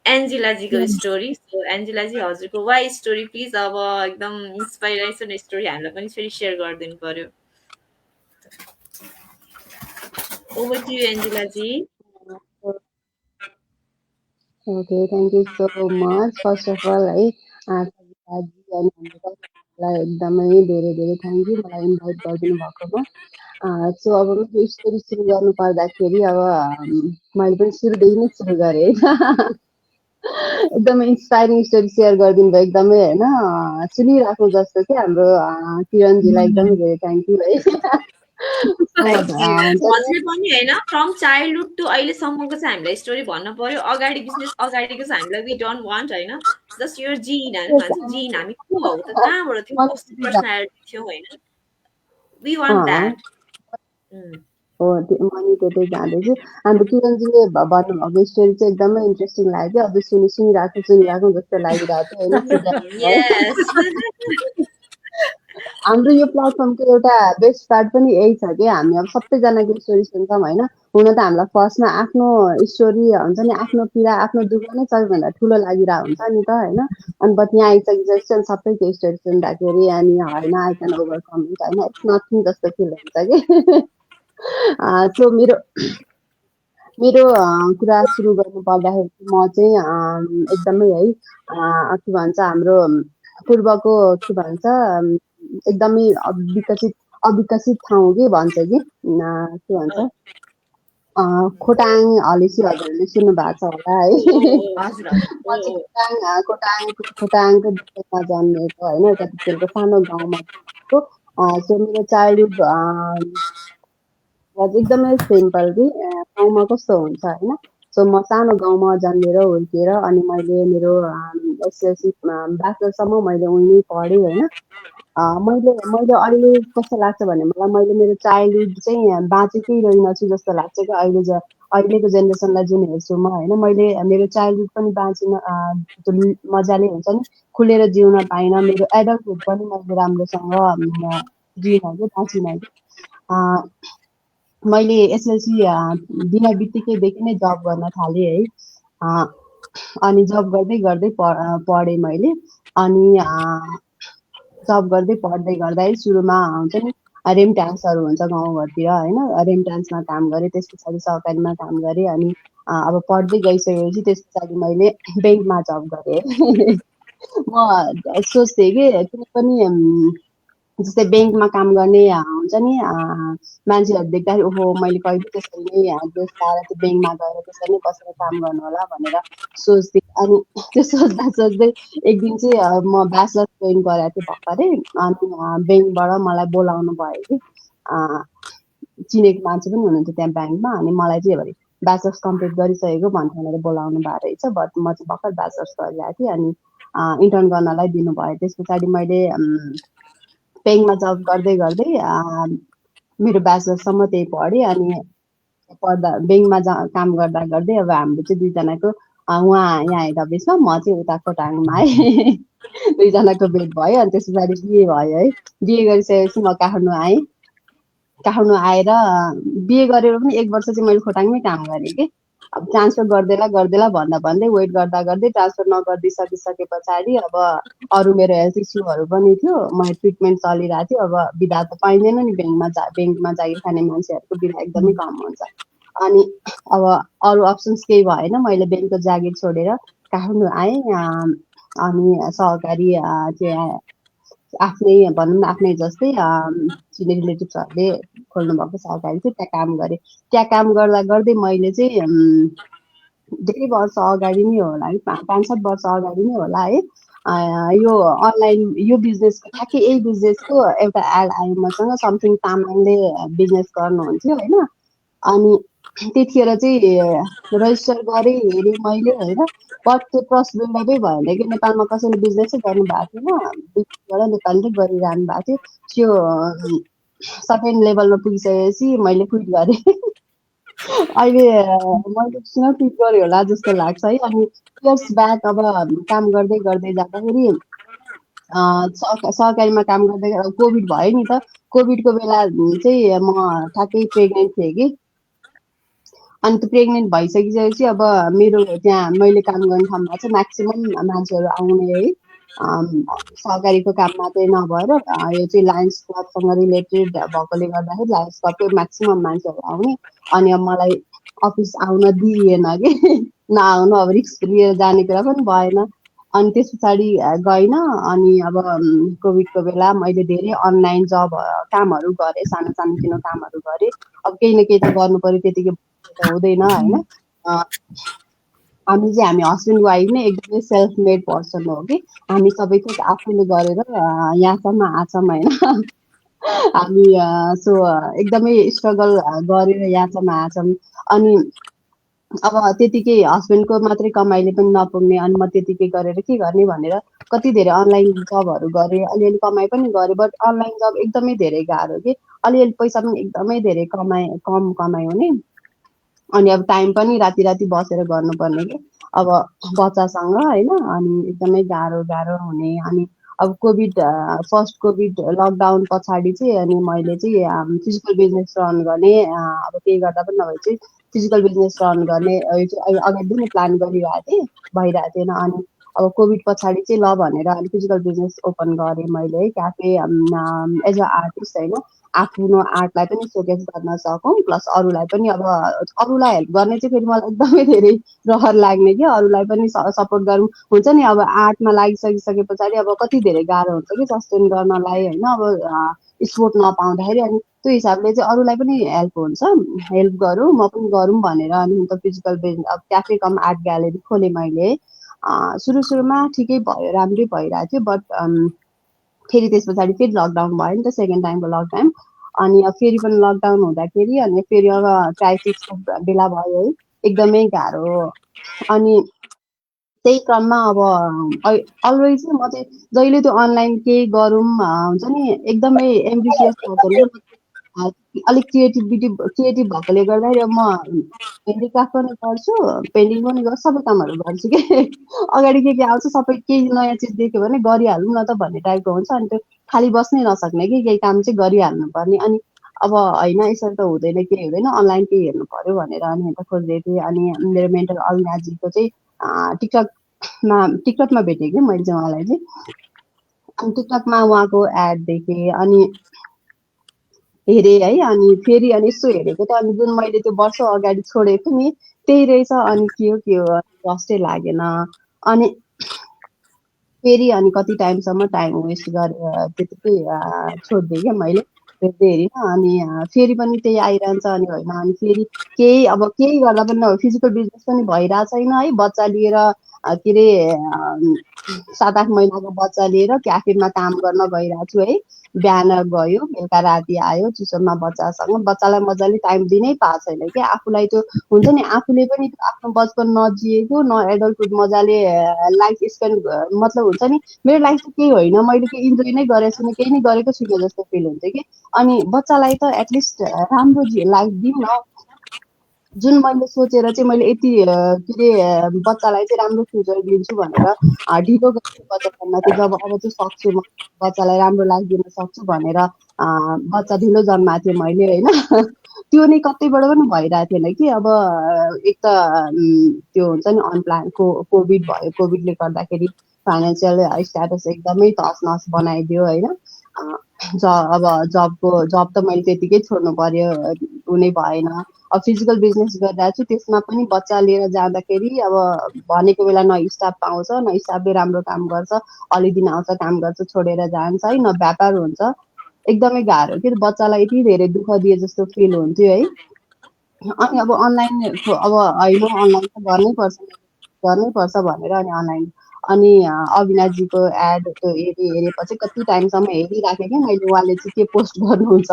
एन्जिलाजीको स्टोरी सो एन्जिलाजी हजुरको वाइ स्टोरी प्लिज अब एकदम इन्सपाइरेसन स्टोरी हामीलाई पनि फेरि सेयर गरिदिनु पर्यो over to you Anjilaji Okay, thank you so much. First of all, है सविताजी अनि हाम्रो दर्शकहरूलाई एकदमै धेरै धेरै थ्याङ्क यू मलाई इन्भाइट गरिदिनु भएकोमा सो अब मेरो स्टोरी सुरु गर्नु पर्दाखेरि अब मैले पनि सुरुदेखि नै सुरु गरेँ एकदमै इन्सपाइरिङ स्टोरी सेयर गरिदिनु भयो एकदमै होइन सुनिराख्नु जस्तो कि हाम्रो किरणजीलाई एकदमै धेरै थ्याङ्क यू है हजुरले पनि होइन फ्रम चाइल्डहुड टु अहिलेसम्मको चाहिँ हामीलाई स्टोरी भन्न पर्यो अगाडि बिजनेस अगाडिको चाहिँ हामीलाई वी डोन्ट वान्ट होइन जस्ट यो जिन भन्छ जिन हामी को हौ त कहाँबाट थियो कस्तो पर्सनालिटी थियो होइन वी वान्ट द्याट हो म नि त्यतै जाँदैछु अन्त किरणजीले भन्नुभएको स्टोरी चाहिँ एकदमै इन्ट्रेस्टिङ लाग्यो अझै सुनिराख्नु जस्तो लागिरहेको थियो होइन हाम्रो यो प्लेटफर्मको एउटा बेस्ट पार्ट पनि यही छ कि हामी अब सबैजनाको स्टोरी सुन्छौँ होइन हुन त हामीलाई फर्स्टमा आफ्नो स्टोरी हुन्छ नि आफ्नो पीडा आफ्नो दुःख नै सबैभन्दा ठुलो लागिरहेको हुन्छ नि त होइन अनि बाट यहाँ आइसकेपछि सबैको स्टोरी सुन्दाखेरि अनि होइन आई क्यान ओभरकम इट होइन इट्स नथिङ जस्तो फिल हुन्छ कि सो मेरो कुरा सुरु गर्नु पर्दाखेरि म चाहिँ एकदमै है के भन्छ हाम्रो पूर्वको के भन्छ एकदमै अविकसित ठाउँ के भन्छ कि के भन्छ खोटाङ हलेसी हजुरहरूले सुन्नु भएको छ होला है म चाहिँ खोटाङको विषयमा जन्मेको होइन एउटा त्यतिखेरको सानो गाउँमा सो मेरो चाइल्डहुड एकदमै सिम्पल कि गाउँमा कस्तो हुन्छ होइन सो म सानो गाउँमा जन्मेर हुर्किएर अनि मैले मेरो एसएलसी ब्याचलरसम्म मैले उहीँ पढेँ होइन मैले अहिले कस्तो लाग्छ भने मलाई मैले मेरो चाइल्डहुड चाहिँ बाँचेकै रहेनछु जस्तो लाग्छ कि अहिलेको जेनेरेसनलाई जुन हेर्छु म होइन मैले मेरो चाइल्डहुड पनि बाँचिन मजाले हुन्छ नि खुलेर जिउन पाइनँ मेरो एडल्टहुड पनि मैले राम्रोसँग जिउन कि बाँचिनँ कि मैले एसएलसी दिन बित्तिकैदेखि नै जब गर्न थालेँ है अनि जब गर्दै गर्दै पढेँ मैले अनि जब गर्दै पढ्दै गर्दा सुरुमा हुन्छ नि रेमट्यान्सहरू हुन्छ गाउँघरतिर होइन रेमट्यान्समा काम गरेँ त्यस पछाडि सरकारीमा काम गरेँ अनि अब पढ्दै गइसकेपछि त्यस पछाडि मैले ब्याङ्कमा जब गरेँ म सोच्थेँ कि कुनै पनि जस्तै ब्याङ्कमा काम गर्ने हुन्छ नि मान्छेहरू देख्दाखेरि ओहो मैले कहिले त्यसरी नै देश लाएर त्यो ब्याङ्कमा गएर त्यसरी नै बसेर काम गर्नु होला भनेर सोच्थेँ। अनि त्यो सोच्दा सोच्दै एक दिन चाहिँ म ब्याचलर जोइन गरेको थिएँ भर्खरै। अनि ब्याङ्कबाट मलाई बोलाउनु भयो कि चिनेको मान्छे पनि हुनुहुन्थ्यो त्यहाँ ब्याङ्कमा। अनि मलाई चाहिँ भरे ब्याचलर्स कम्प्लिट गरिसकेको भनेर बोलाउनु भएको रहेछ। बट म चाहिँ भर्खर ब्याचलर्स गरिरहेको थिएँ। अनि इन्टर्न गर्नलाई दिनुभयो। त्यस पछाडि मैले ब्याङ्कमा जब गर्दै गर्दै मेरो ब्याचलर्ससम्म त्यही पढेँ। अनि पढ्दा ब्याङ्कमा काम गर्दा गर्दै अब हाम्रो चाहिँ दुईजनाको उहाँ यहाँ हेड अफिसमा, म चाहिँ उता खोटाङमा आएँ। दुईजनाको भेट भयो। अनि त्यस पछाडि बिहे भयो है। बिहे गरिसकेपछि म काठमाडौँ आएँ। काठमाडौँ आएर बिहे गरेर पनि 1 वर्ष चाहिँ मैले खोटाङमै काम गरेँ कि। अब ट्रान्सफर गर्दैला भन्दा भन्दै वेट गर्दा गर्दै ट्रान्सफर नगरिदिइसके पछाडि अब अरू मेरो हेल्थ इस्युहरू पनि थियो। मैले ट्रिटमेन्ट चलिरहेको थियो। अब बिदा त पाइँदैन नि ब्याङ्कमा जागिर खाने मान्छेहरूको बिदा एकदमै कम हुन्छ। अनि अब अरू अप्सन्स केही भएन। मैले ब्याङ्कको जागिर छोडेर काठमाडौँ आएँ। अनि सहकारी चाहिँ आफ्नै भनौँ न आफ्नै जस्तै चिने रिलेटिभ्सहरूले खोल्नु भएको सहकारी थियो, त्यहाँ काम गरेँ। त्यहाँ काम गर्दा गर्दै मैले चाहिँ धेरै वर्ष अगाडि नै होला है, 5-7 वर्ष अगाडि नै होला है, यो अनलाइन यो बिजनेसको ठ्याक्कै यही बिजनेसको एउटा एड आयो मसँग। समथिङ तामाङले बिजनेस गर्नुहुन्थ्यो होइन। अनि त्यतिखेर चाहिँ रजिस्टर गरेँ, हेरेँ मैले होइन। बट त्यो ट्रस्ट बिल्डअपै भएन कि नेपालमा कसैले बिजनेसै गर्नु भएको थिएन। विदेशबाट नेपालीले गरिरहनु भएको थियो। त्यो सेकेन्ड लेभलमा पुगिसकेपछि मैले क्विट गरेँ। अहिले मैले किन क्विट गरेँ होला जस्तो लाग्छ है। अनि इयर्स ब्याक अब काम गर्दै गर्दै जाँदाखेरि सहकारीमा काम गर्दै कोभिड भयो नि त। कोभिडको बेला चाहिँ म ठ्याक्कै प्रेग्नेन्ट थिएँ कि। अनि त्यो प्रेग्नेन्ट भइसकिसकेपछि अब मेरो त्यहाँ मैले काम गर्ने ठाउँमा चाहिँ म्याक्सिमम् मान्छेहरू आउने है। सहकारीको काम मात्रै नभएर यो चाहिँ लायन्स क्लबसँग रिलेटेड भएकोले गर्दाखेरि लायन्स क्लबकै म्याक्सिमम् मान्छेहरू आउने। अनि अब मलाई अफिस आउन दिइएन कि नआउनु, अब रिस्क लिएर जाने कुरा पनि भएन। अनि त्यस पछाडि गइनँ। अनि अब कोभिडको बेला मैले धेरै अनलाइन जब कामहरू गरेँ, सानो सानो कामहरू गरेँ। अब केही न केही त गर्नु पर्यो, त्यतिकै त हुँदैन होइन। हामी हस्बेन्ड वाइफ नै एकदमै सेल्फ मेड पर्सन हो कि। हामी सबै थोक आफूले गरेर यहाँसम्म आछौँ होइन। हामी सो एकदमै स्ट्रगल गरेर यहाँसम्म आछौँ। अनि अब त्यतिकै हस्बेन्डको मात्रै कमाइले पनि नपुग्ने। अनि म त्यतिकै गरेर के गर्ने भनेर कति धेरै अनलाइन जबहरू गरेँ, अलिअलि कमाइ पनि गरेँ। बट अनलाइन जब एकदमै धेरै गाह्रो कि। अलिअलि पैसा पनि एकदमै धेरै कम कमाइ हुने। अनि अब टाइम पनि राति राति बसेर गर्नुपर्ने कि अब बच्चासँग होइन। अनि एकदमै गाह्रो हुने। अनि अब कोभिड फर्स्ट कोभिड लकडाउन पछाडि चाहिँ अनि मैले चाहिँ फिजिकल बिजनेस रन गर्ने, अब केही गर्दा पनि नभए चाहिँ फिजिकल बिजनेस रन गर्ने यो चाहिँ अगाडि नै प्लान गरिरहेको थिएँ, भइरहेको थिएन। अनि अब कोभिड पछाडि चाहिँ ल भनेर अनि फिजिकल बिजनेस ओपन गरेँ मैले है, क्याफे एज अ आर्टिस्ट होइन। आफ्नो आर्टलाई पनि सोकेस गर्न सकौँ, प्लस अरूलाई पनि अब अरूलाई हेल्प गर्ने चाहिँ फेरि मलाई एकदमै धेरै रहर लाग्ने कि। अरूलाई पनि सपोर्ट गरौँ हुन्छ नि। अब आर्टमा लागिसके पछाडि अब कति धेरै गाह्रो हुन्छ कि सस्टेन गर्नलाई होइन। अब स्पोर्ट नपाउँदाखेरि अनि त्यो हिसाबले चाहिँ अरूलाई पनि हेल्प हुन्छ, हेल्प गरौँ म पनि गरौँ भनेर अनि त फिजिकल बिजनेस अब क्याफे कम आर्ट ग्यालेरी खोलेँ मैले। सुरुमा ठिकै भयो, राम्रै भइरहेको थियो। बट फेरि त्यस पछाडि फेरि लकडाउन भयो नि त, सेकेन्ड टाइमको लकडाउन। अनि अब फेरि पनि लकडाउन हुँदाखेरि अनि फेरि अब क्राइसिसको बेला भयो है, एकदमै गाह्रो। अनि त्यही क्रममा अब अलवेज म चाहिँ जहिले त्यो अनलाइन केही गरौँ हुन्छ नि एकदमै एम्बिसियस पर्सन कि। अलिक क्रिएटिभ भएकोले गर्दाखेरि अब म हेन्डिक्राफ्ट पनि गर्छु, पेन्टिङ पनि गर्छु, सबै कामहरू गर्छु कि। अगाडि के आउँछ सबै केही नयाँ चिज देख्यो भने गरिहालौँ न त भन्ने टाइपको हुन्छ। अनि त्यो खालि बस्नै नसक्ने कि केही काम चाहिँ गरिहाल्नु पर्ने। अनि अब होइन यसरी त हुँदैन, केही हुँदैन, अनलाइन केही हेर्नु पर्यो भनेर अनि त खोज्दै थिएँ। अनि मेरो मेन्टर अविनाजीको चाहिँ टिकटकमा भेटेँ कि मैले चाहिँ उहाँलाई चाहिँ। अनि टिकटकमा उहाँको एड देखेँ अनि हेरेँ है। अनि फेरि अनि यसो हेरेको त अनि जुन मैले त्यो वर्षौँ अगाडि छोडेको थिएँ नि त्यही रहेछ। अनि के हो फर्स्टै लागेन। अनि फेरि अनि कति टाइमसम्म टाइम वेस्ट गरेर त्यतिकै छोडिदिएँ क्या मैले, हेर्दै हेरिनँ। अनि फेरि पनि त्यही आइरहन्छ, अनि होइन अनि फेरि केही गर्दा पनि नभए फिजिकल बिजनेस पनि भइरहेको छैन है, बच्चा लिएर के अरे 7-8 महिनाको बच्चा लिएर क्याफेमा काम गर्न गइरहेको छु है। बिहान गयो, बेलुका राति आयो, चिसोमा बच्चासँग, बच्चालाई मजाले टाइम दिनै पाएको छैन कि। आफूलाई त्यो हुन्छ नि, आफूले पनि आफ्नो बचपन नजिएको, न एडल्टहुड मजाले लाइफ स्पेन्ड, मतलब हुन्छ नि मेरो लाइफ चाहिँ केही होइन, मैले केही इन्जोय नै गरेको छुइनँ, केही नै गरेको छुइनँ जस्तो फिल हुन्छ कि। अनि बच्चालाई त एटलिस्ट राम्रो लाइफ दिउँ न, जुन मैले सोचेर चाहिँ मैले यति के अरे बच्चालाई चाहिँ राम्रो फ्युचर दिन्छु भनेर ढिलो गरेको बच्चासम्म चाहिँ जब अब चाहिँ सक्छु म बच्चालाई राम्रो लाइफ दिन सक्छु भनेर बच्चा ढिलो जन्माएको थिएँ मैले होइन। त्यो नै कतैबाट पनि भइरहेको थिएन कि। अब एक त त्यो हुन्छ नि अनप्लान कोभिड भयो, कोभिडले गर्दाखेरि फाइनेन्सियल स्ट्याटस एकदमै तस नस बनाइदियो होइन। अब जब त मैले त्यतिकै छोड्नु पर्यो, हुनै भएन। अब फिजिकल बिजनेस गरिरहेको छु, त्यसमा पनि बच्चा लिएर जाँदाखेरि अब भनेको बेला न स्टाफ पाउँछ, न स्टाफले राम्रो काम गर्छ, दिन आउँछ काम गर्छ छोडेर जान्छ है, न व्यापार हुन्छ। एकदमै गाह्रो कि बच्चालाई यति धेरै दुःख दिए जस्तो फिल हुन्थ्यो है। अनि अब अनलाइन अब होइन अनलाइन त गर्नै पर्छ भनेर अनि अनलाइन अनि अविनाशजीको एड त्यो हेरेपछि कति टाइमसम्म हेरिराखेँ क्या मैले। उहाँले चाहिँ के पोस्ट गर्नुहुन्छ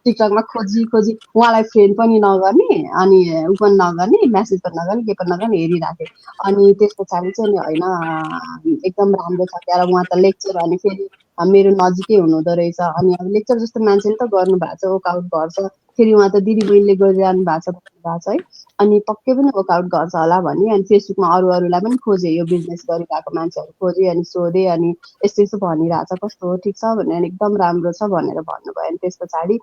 टिकटकमा खोजी उहाँलाई फ्रेन्ड पनि नगर्ने, अनि ऊ पनि नगर्ने, म्यासेज पनि नगर्ने, के पनि नगर्ने, हेरिराखेँ। अनि त्यस पछाडि चाहिँ होइन एकदम राम्रो छ क्या, उहाँ त लेक्चर, अनि फेरि मेरो नजिकै हुनुहुँदो रहेछ। अनि अब लेक्चर जस्तो मान्छेले त गर्नु भएको छ, वर्कआउट गर्छ, फेरि उहाँ त दिदी बहिनीले गरिरहनु भएको छ है। अनि पक्कै पनि वर्कआउट गर्छ होला भन्ने। अनि फेसबुकमा अरूलाई पनि खोजेँ, यो बिजनेस गरिरहेको मान्छेहरू खोजेँ, अनि सोधेँ, अनि यस्तो यस्तो भनिरहेछ, कस्तो हो ठिक छ भनेर, एकदम राम्रो छ भनेर भन्नुभयो। अनि त्यस पछाडि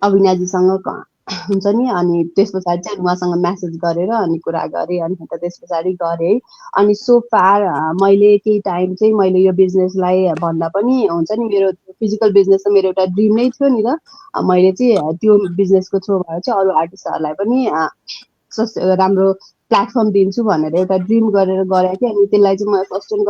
अविनाशजीसँग हुन्छ नि, अनि त्यस पछाडि चाहिँ उहाँसँग म्यासेज गरेर अनि कुरा गरेँ, अनि त्यस पछाडि गरेँ है। अनि सो फार मैले केही टाइम चाहिँ मैले यो बिजनेसलाई भन्दा पनि हुन्छ नि मेरो फिजिकल बिजनेस त मेरो एउटा ड्रिम नै थियो नि त। मैले चाहिँ त्यो बिजनेसको थ्रुबाट चाहिँ अरू आर्टिस्टहरूलाई पनि राम्रो प्लेटफर्म दिन्छु भनेर एउटा ड्रिम गरेर गरेँ कि। अनि त्यसलाई चाहिँ म सस्टेन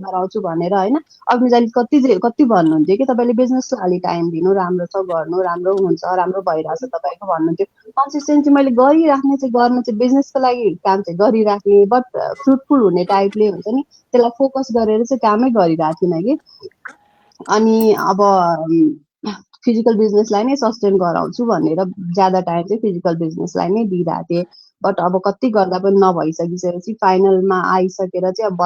गराउँछु भनेर होइन। अविनाशले कति भन्नुहुन्थ्यो कि तपाईँले बिजनेसलाई अलिक टाइम दिनु, राम्रो छ गर्नु, राम्रो हुन्छ, राम्रो भइरहेछ तपाईँको भन्नुहुन्थ्यो। कन्सिस्टेन्सी मैले गरिराख्ने चाहिँ गर्न चाहिँ बिजनेसको लागि काम चाहिँ गरिराख्ने, बट फ्रुटफुल हुने टाइपले हुन्छ नि, त्यसलाई फोकस गरेर चाहिँ कामै गरिरहेको थिइनँ कि। अनि अब फिजिकल बिजनेसलाई नै सस्टेन गराउँछु भनेर ज्यादा टाइम चाहिँ फिजिकल बिजनेसलाई नै दिइरहेको थिएँ। बट अब कति गर्दा पनि नभइसकिसकेपछि फाइनलमा आइसकेर चाहिँ अब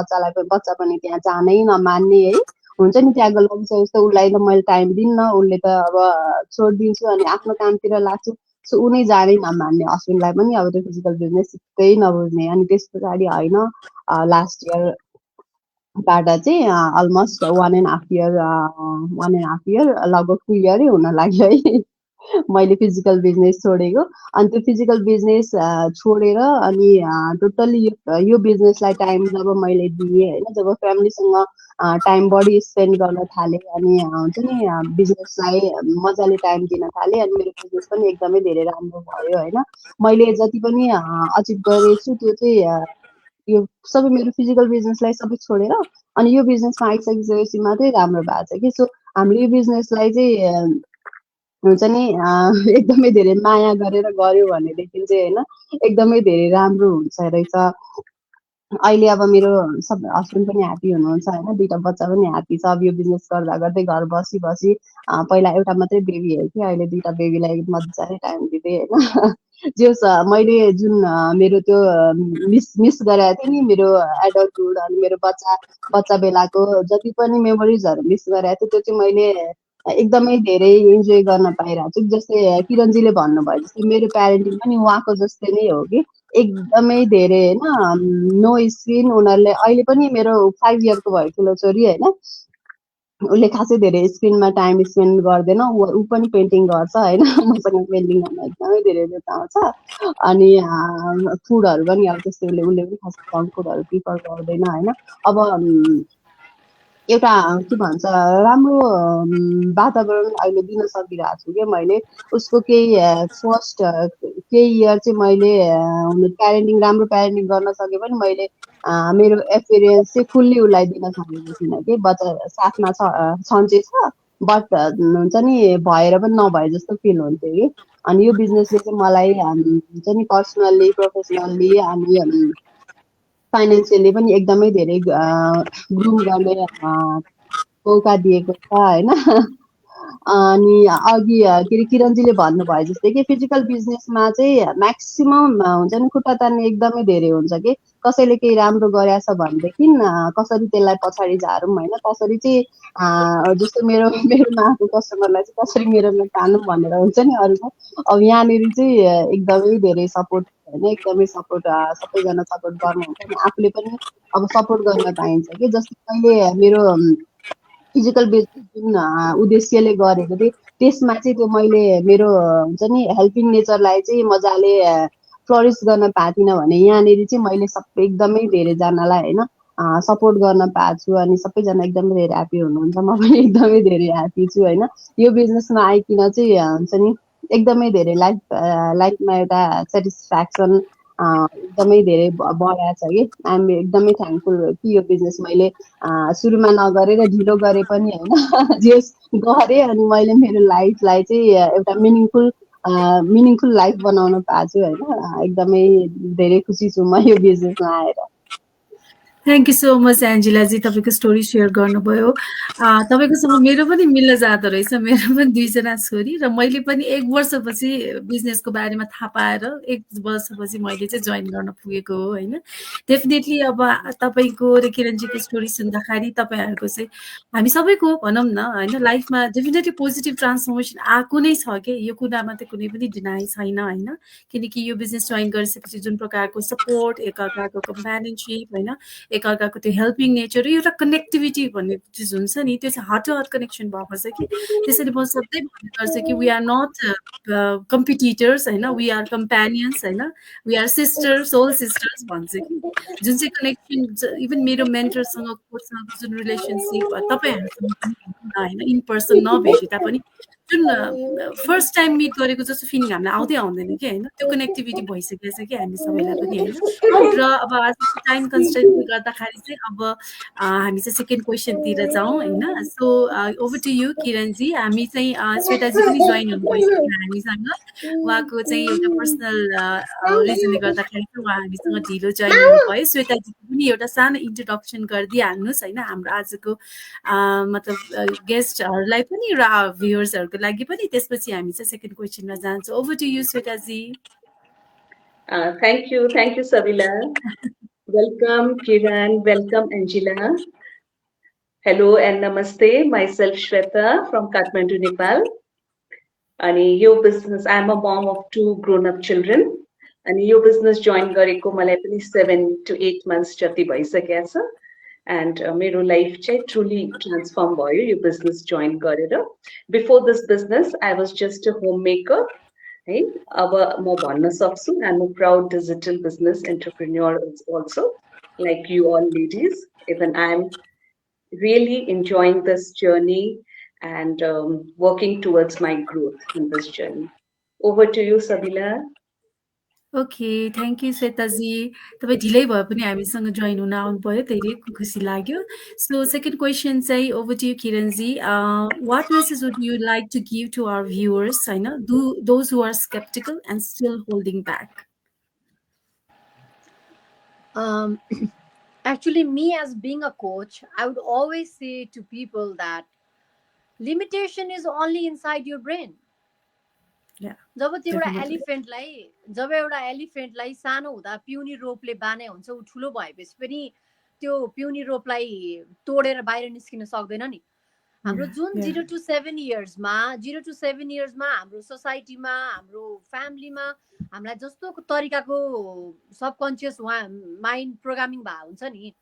बच्चा पनि त्यहाँ जानै नमान्ने है, हुन्छ नि त्यहाँ लगिसकेपछि त उसलाई त मैले टाइम दिन्न, उसले त अब छोडिदिन्छु अनि आफ्नो कामतिर लाग्छु। सो ऊ नै जानै नमान्ने, अश्विनलाई पनि अब त्यो फिजिकल बिजनेस त्यही नबुझ्ने। अनि त्यस पछाडि होइन लास्ट इयरबाट चाहिँ अलमोस्ट 1.5 इयर लगभग 2 इयरै हुन लाग्यो है मैले फिजिकल बिजनेस छोडेको। अनि त्यो फिजिकल बिजनेस छोडेर अनि टोटल्ली यो बिजनेसलाई टाइम जब मैले दिएँ होइन, जब फ्यामिलीसँग टाइम बढी स्पेन्ड गर्न थालेँ, अनि हुन्छ नि बिजनेसलाई मजाले टाइम दिन थालेँ, अनि मेरो बिजनेस पनि एकदमै धेरै राम्रो भयो होइन। मैले जति पनि अचिभ गरेछु त्यो चाहिँ यो सबै मेरो फिजिकल बिजनेसलाई सबै छोडेर अनि यो बिजनेसमा आइसकिसकेपछि मात्रै राम्रो भएको छ कि। सो हामीले यो बिजनेसलाई चाहिँ हुन्छ नि एकदमै धेरै माया गरेर गऱ्यो भनेदेखि चाहिँ होइन एकदमै धेरै राम्रो हुन्छ रहेछ। अहिले अब मेरो सब हस्बेन्ड पनि ह्याप्पी हुनुहुन्छ होइन, 2टा बच्चा पनि ह्याप्पी छ। अब यो बिजनेस गर्दा गर्दै घर बसी पहिला एउटा मात्रै बेबी हेर्थेँ, अहिले 2टा बेबीलाई मजाले टाइम दिँदै होइन। जे मैले जुन मेरो त्यो मिस गरेको थिएँ नि मेरो एडल्टहुड अनि मेरो बच्चा बेलाको जति पनि मेमोरिजहरू मिस गरेको थिएँ, त्यो चाहिँ मैले एकदमै धेरै इन्जोय गर्न पाइरहेको छु। जस्तै किरणजीले भन्नुभयो जस्तै मेरो प्यारेन्टिङ पनि उहाँको जस्तै नै हो कि। एकदमै धेरै होइन नो स्क्रिन, उनीहरूले अहिले पनि मेरो 5 इयरको भयो ठुलो छोरी होइन, उसले खासै धेरै स्क्रिनमा टाइम स्पेन्ड गर्दैन। ऊ पनि पेन्टिङ गर्छ होइन, मसँग पेन्टिङ गर्न एकदमै धेरै रुचाउँछ। अनि फुडहरू पनि अब त्यस्तै उसले पनि खासै जङ्क फुडहरू प्रिफर गर्दैन होइन। अब एउटा के भन्छ राम्रो वातावरण अहिले दिन सकिरहेको छु क्या मैले। उसको फर्स्ट केही इयर चाहिँ मैले राम्रो प्यारेन्टिङ गर्न सके पनि मैले मेरो एक्सपिरियन्स चाहिँ फुल्ली उसलाई दिन सकेको छुइनँ कि बच्चा साथमा सन्चै छ बट हुन्छ नि भएर पनि नभए जस्तो फिल हुन्थ्यो कि अनि यो बिजनेसले चाहिँ मलाई हुन्छ नि पर्सनल्ली प्रोफेसनल्ली अनि फाइनेन्सियली पनि एकदमै धेरै ग्रुम गर्ने मौका दिएको छ होइन अनि अघि के अरे किरणजीले भन्नुभयो जस्तै कि फिजिकल बिजनेसमा चाहिँ म्याक्सिमम् हुन्छ नि खुट्टा तान्ने एकदमै धेरै हुन्छ कि कसैले केही राम्रो गरेछ भनेदेखि कसरी त्यसलाई पछाडि झारौँ होइन कसरी चाहिँ जस्तो मेरोमा आएको कस्टमरलाई चाहिँ कसरी मेरोमा तानौँ भनेर हुन्छ नि अरूको अब यहाँनिर चाहिँ एकदमै धेरै सपोर्ट होइन एकदमै सपोर्ट सबैजना सपोर्ट गर्नुहुन्छ अनि आफूले पनि अब सपोर्ट गर्न पाइन्छ कि जस्तो मैले मेरो फिजिकल बिजनेस जुन उद्देश्यले गरेको थिएँ त्यसमा चाहिँ त्यो मैले मेरो हुन्छ नि हेल्पिङ नेचरलाई चाहिँ मजाले फ्लरिस गर्न पाथिनँ भने यहाँनिर चाहिँ मैले सबै एकदमै धेरैजनालाई होइन सपोर्ट गर्न पाएको छु अनि सबैजना एकदमै धेरै ह्याप्पी हुनुहुन्छ म पनि एकदमै धेरै ह्याप्पी छु होइन यो बिजनेसमा आइकन चाहिँ हुन्छ नि एकदमै धेरै लाइफमा एउटा सेटिस्फ्याक्सन एकदमै धेरै बढाएको छ कि आइएम एकदमै थ्याङ्कफुल कि यो बिजनेस मैले सुरुमा नगरेर ढिलो गरे पनि होइन जे गरेँ अनि मैले मेरो लाइफलाई चाहिँ एउटा मिनिङफुल लाइफ बनाउन पाएको छु होइन एकदमै धेरै खुसी छु म यो बिजनेसमा आएर थ्याङ्क यू सो मच एन्जिलाजी तपाईँको स्टोरी सेयर गर्नुभयो तपाईँकोसँग मेरो पनि मिल्न जाँदो रहेछ मेरो पनि 2 जना छोरी र मैले पनि 1 वर्षपछि बिजनेसको बारेमा थाहा पाएर 1 वर्षपछि मैले चाहिँ जोइन गर्न पुगेको हो होइन डेफिनेटली अब तपाईँको र किरणजीको स्टोरी सुन्दाखेरि तपाईँहरूको चाहिँ हामी सबैको भनौँ न होइन लाइफमा डेफिनेटली पोजिटिभ ट्रान्सफर्मेसन आएको नै छ कि यो कुरामा त कुनै पनि डिनाइ छैन होइन किनकि यो बिजनेस जोइन गरिसकेपछि जुन प्रकारको सपोर्ट एकअर्काको कम्प्यानियनसिप होइन एकअर्काको त्यो हेल्पिङ नेचर एउटा कनेक्टिभिटी भन्ने चिज हुन्छ नि त्यो चाहिँ हार्ट टु हार्ट कनेक्सन भएको छ कि त्यसैले म सधैँ भन्ने गर्छु कि वी आर नट कम्पिटिटर्स होइन वी आर कम्प्यानियन्स होइन we are sisters soul sisters भन्छ कि जुन चाहिँ कनेक्सन इभन मेरो मेन्टरसँग कोचसँगको जुन रिलेसनसिप तपाईँहरूसँग पनि होइन इन पर्सन नभेटे तापनि जुन फर्स्ट टाइम मिट गरेको जस्तो फिलिङ हामीलाई आउँदैन कि होइन त्यो कनेक्टिभिटी भइसकेको छ कि हामी सबैलाई पनि होइन र अब आजको टाइम कन्स्ट्रेन्टले गर्दाखेरि चाहिँ अब हामी चाहिँ सेकेन्ड क्वेसनतिर जाउँ होइन सो ओभर टु यु किरणजी हामी चाहिँ श्वेताजी पनि जोइन हुनु भइसक्यो हामीसँग उहाँको चाहिँ एउटा पर्सनल रिजनले गर्दाखेरि चाहिँ उहाँ हामीसँग ढिलो जोइन हुनुभयो श्वेताजीको पनि एउटा सानो इन्ट्रोडक्सन गरिदिइहाल्नुहोस् होइन हाम्रो आजको मतलब गेस्टहरूलाई पनि र भ्युवर्सहरूको लागि पनि त्यसपछि हामी चाहिँ सेकेन्ड क्वेसनमा जान्छौँ over to you Shwetaji Thank you, Sabila. Welcome, Kiran. Welcome, Angela. Hello and namaste. Myself, Shweta from Kathmandu, Nepal. And your business, I'm a mom of 2 grown-up children. And your business joined gareko malai pani 7 to 8 months jati bhaisakya cha. And मेरो life चाहिँ truly transformed भयो यो business join गरेर. Before this business, I was just a homemaker. है अब म भन्न सक्छु I'm a proud digital business entrepreneur also like you all ladies even I'm really enjoying this journey and working towards my growth in this journey. Over to you, Sabila. Okay thank you Shwetaji तपाईँ ढिलै भए पनि हामीसँग join हुन आउनुभयो धेरै खुसी लाग्यो सो सेकेन्ड क्वेसन चाहिँ over to you Kiranji what message would you like to give to our viewers होइन those who are sceptical and still holding back Actually, me as being a coach, I would always say to people that limitation is only inside your brain. जब त्यो एउटा एलिफेन्टलाई सानो हुँदा पिउनी रोपले बाने हुन्छ ऊ ठुलो भएपछि पनि त्यो पिउनी रोपलाई तोडेर बाहिर निस्किन सक्दैन नि हाम्रो जुन 0 to 7 इयर्समा हाम्रो सोसाइटीमा हाम्रो फ्यामिलीमा हामीलाई जस्तो तरिकाको सबकन्सियस माइन्ड प्रोग्रामिङ भएको हुन्छ नि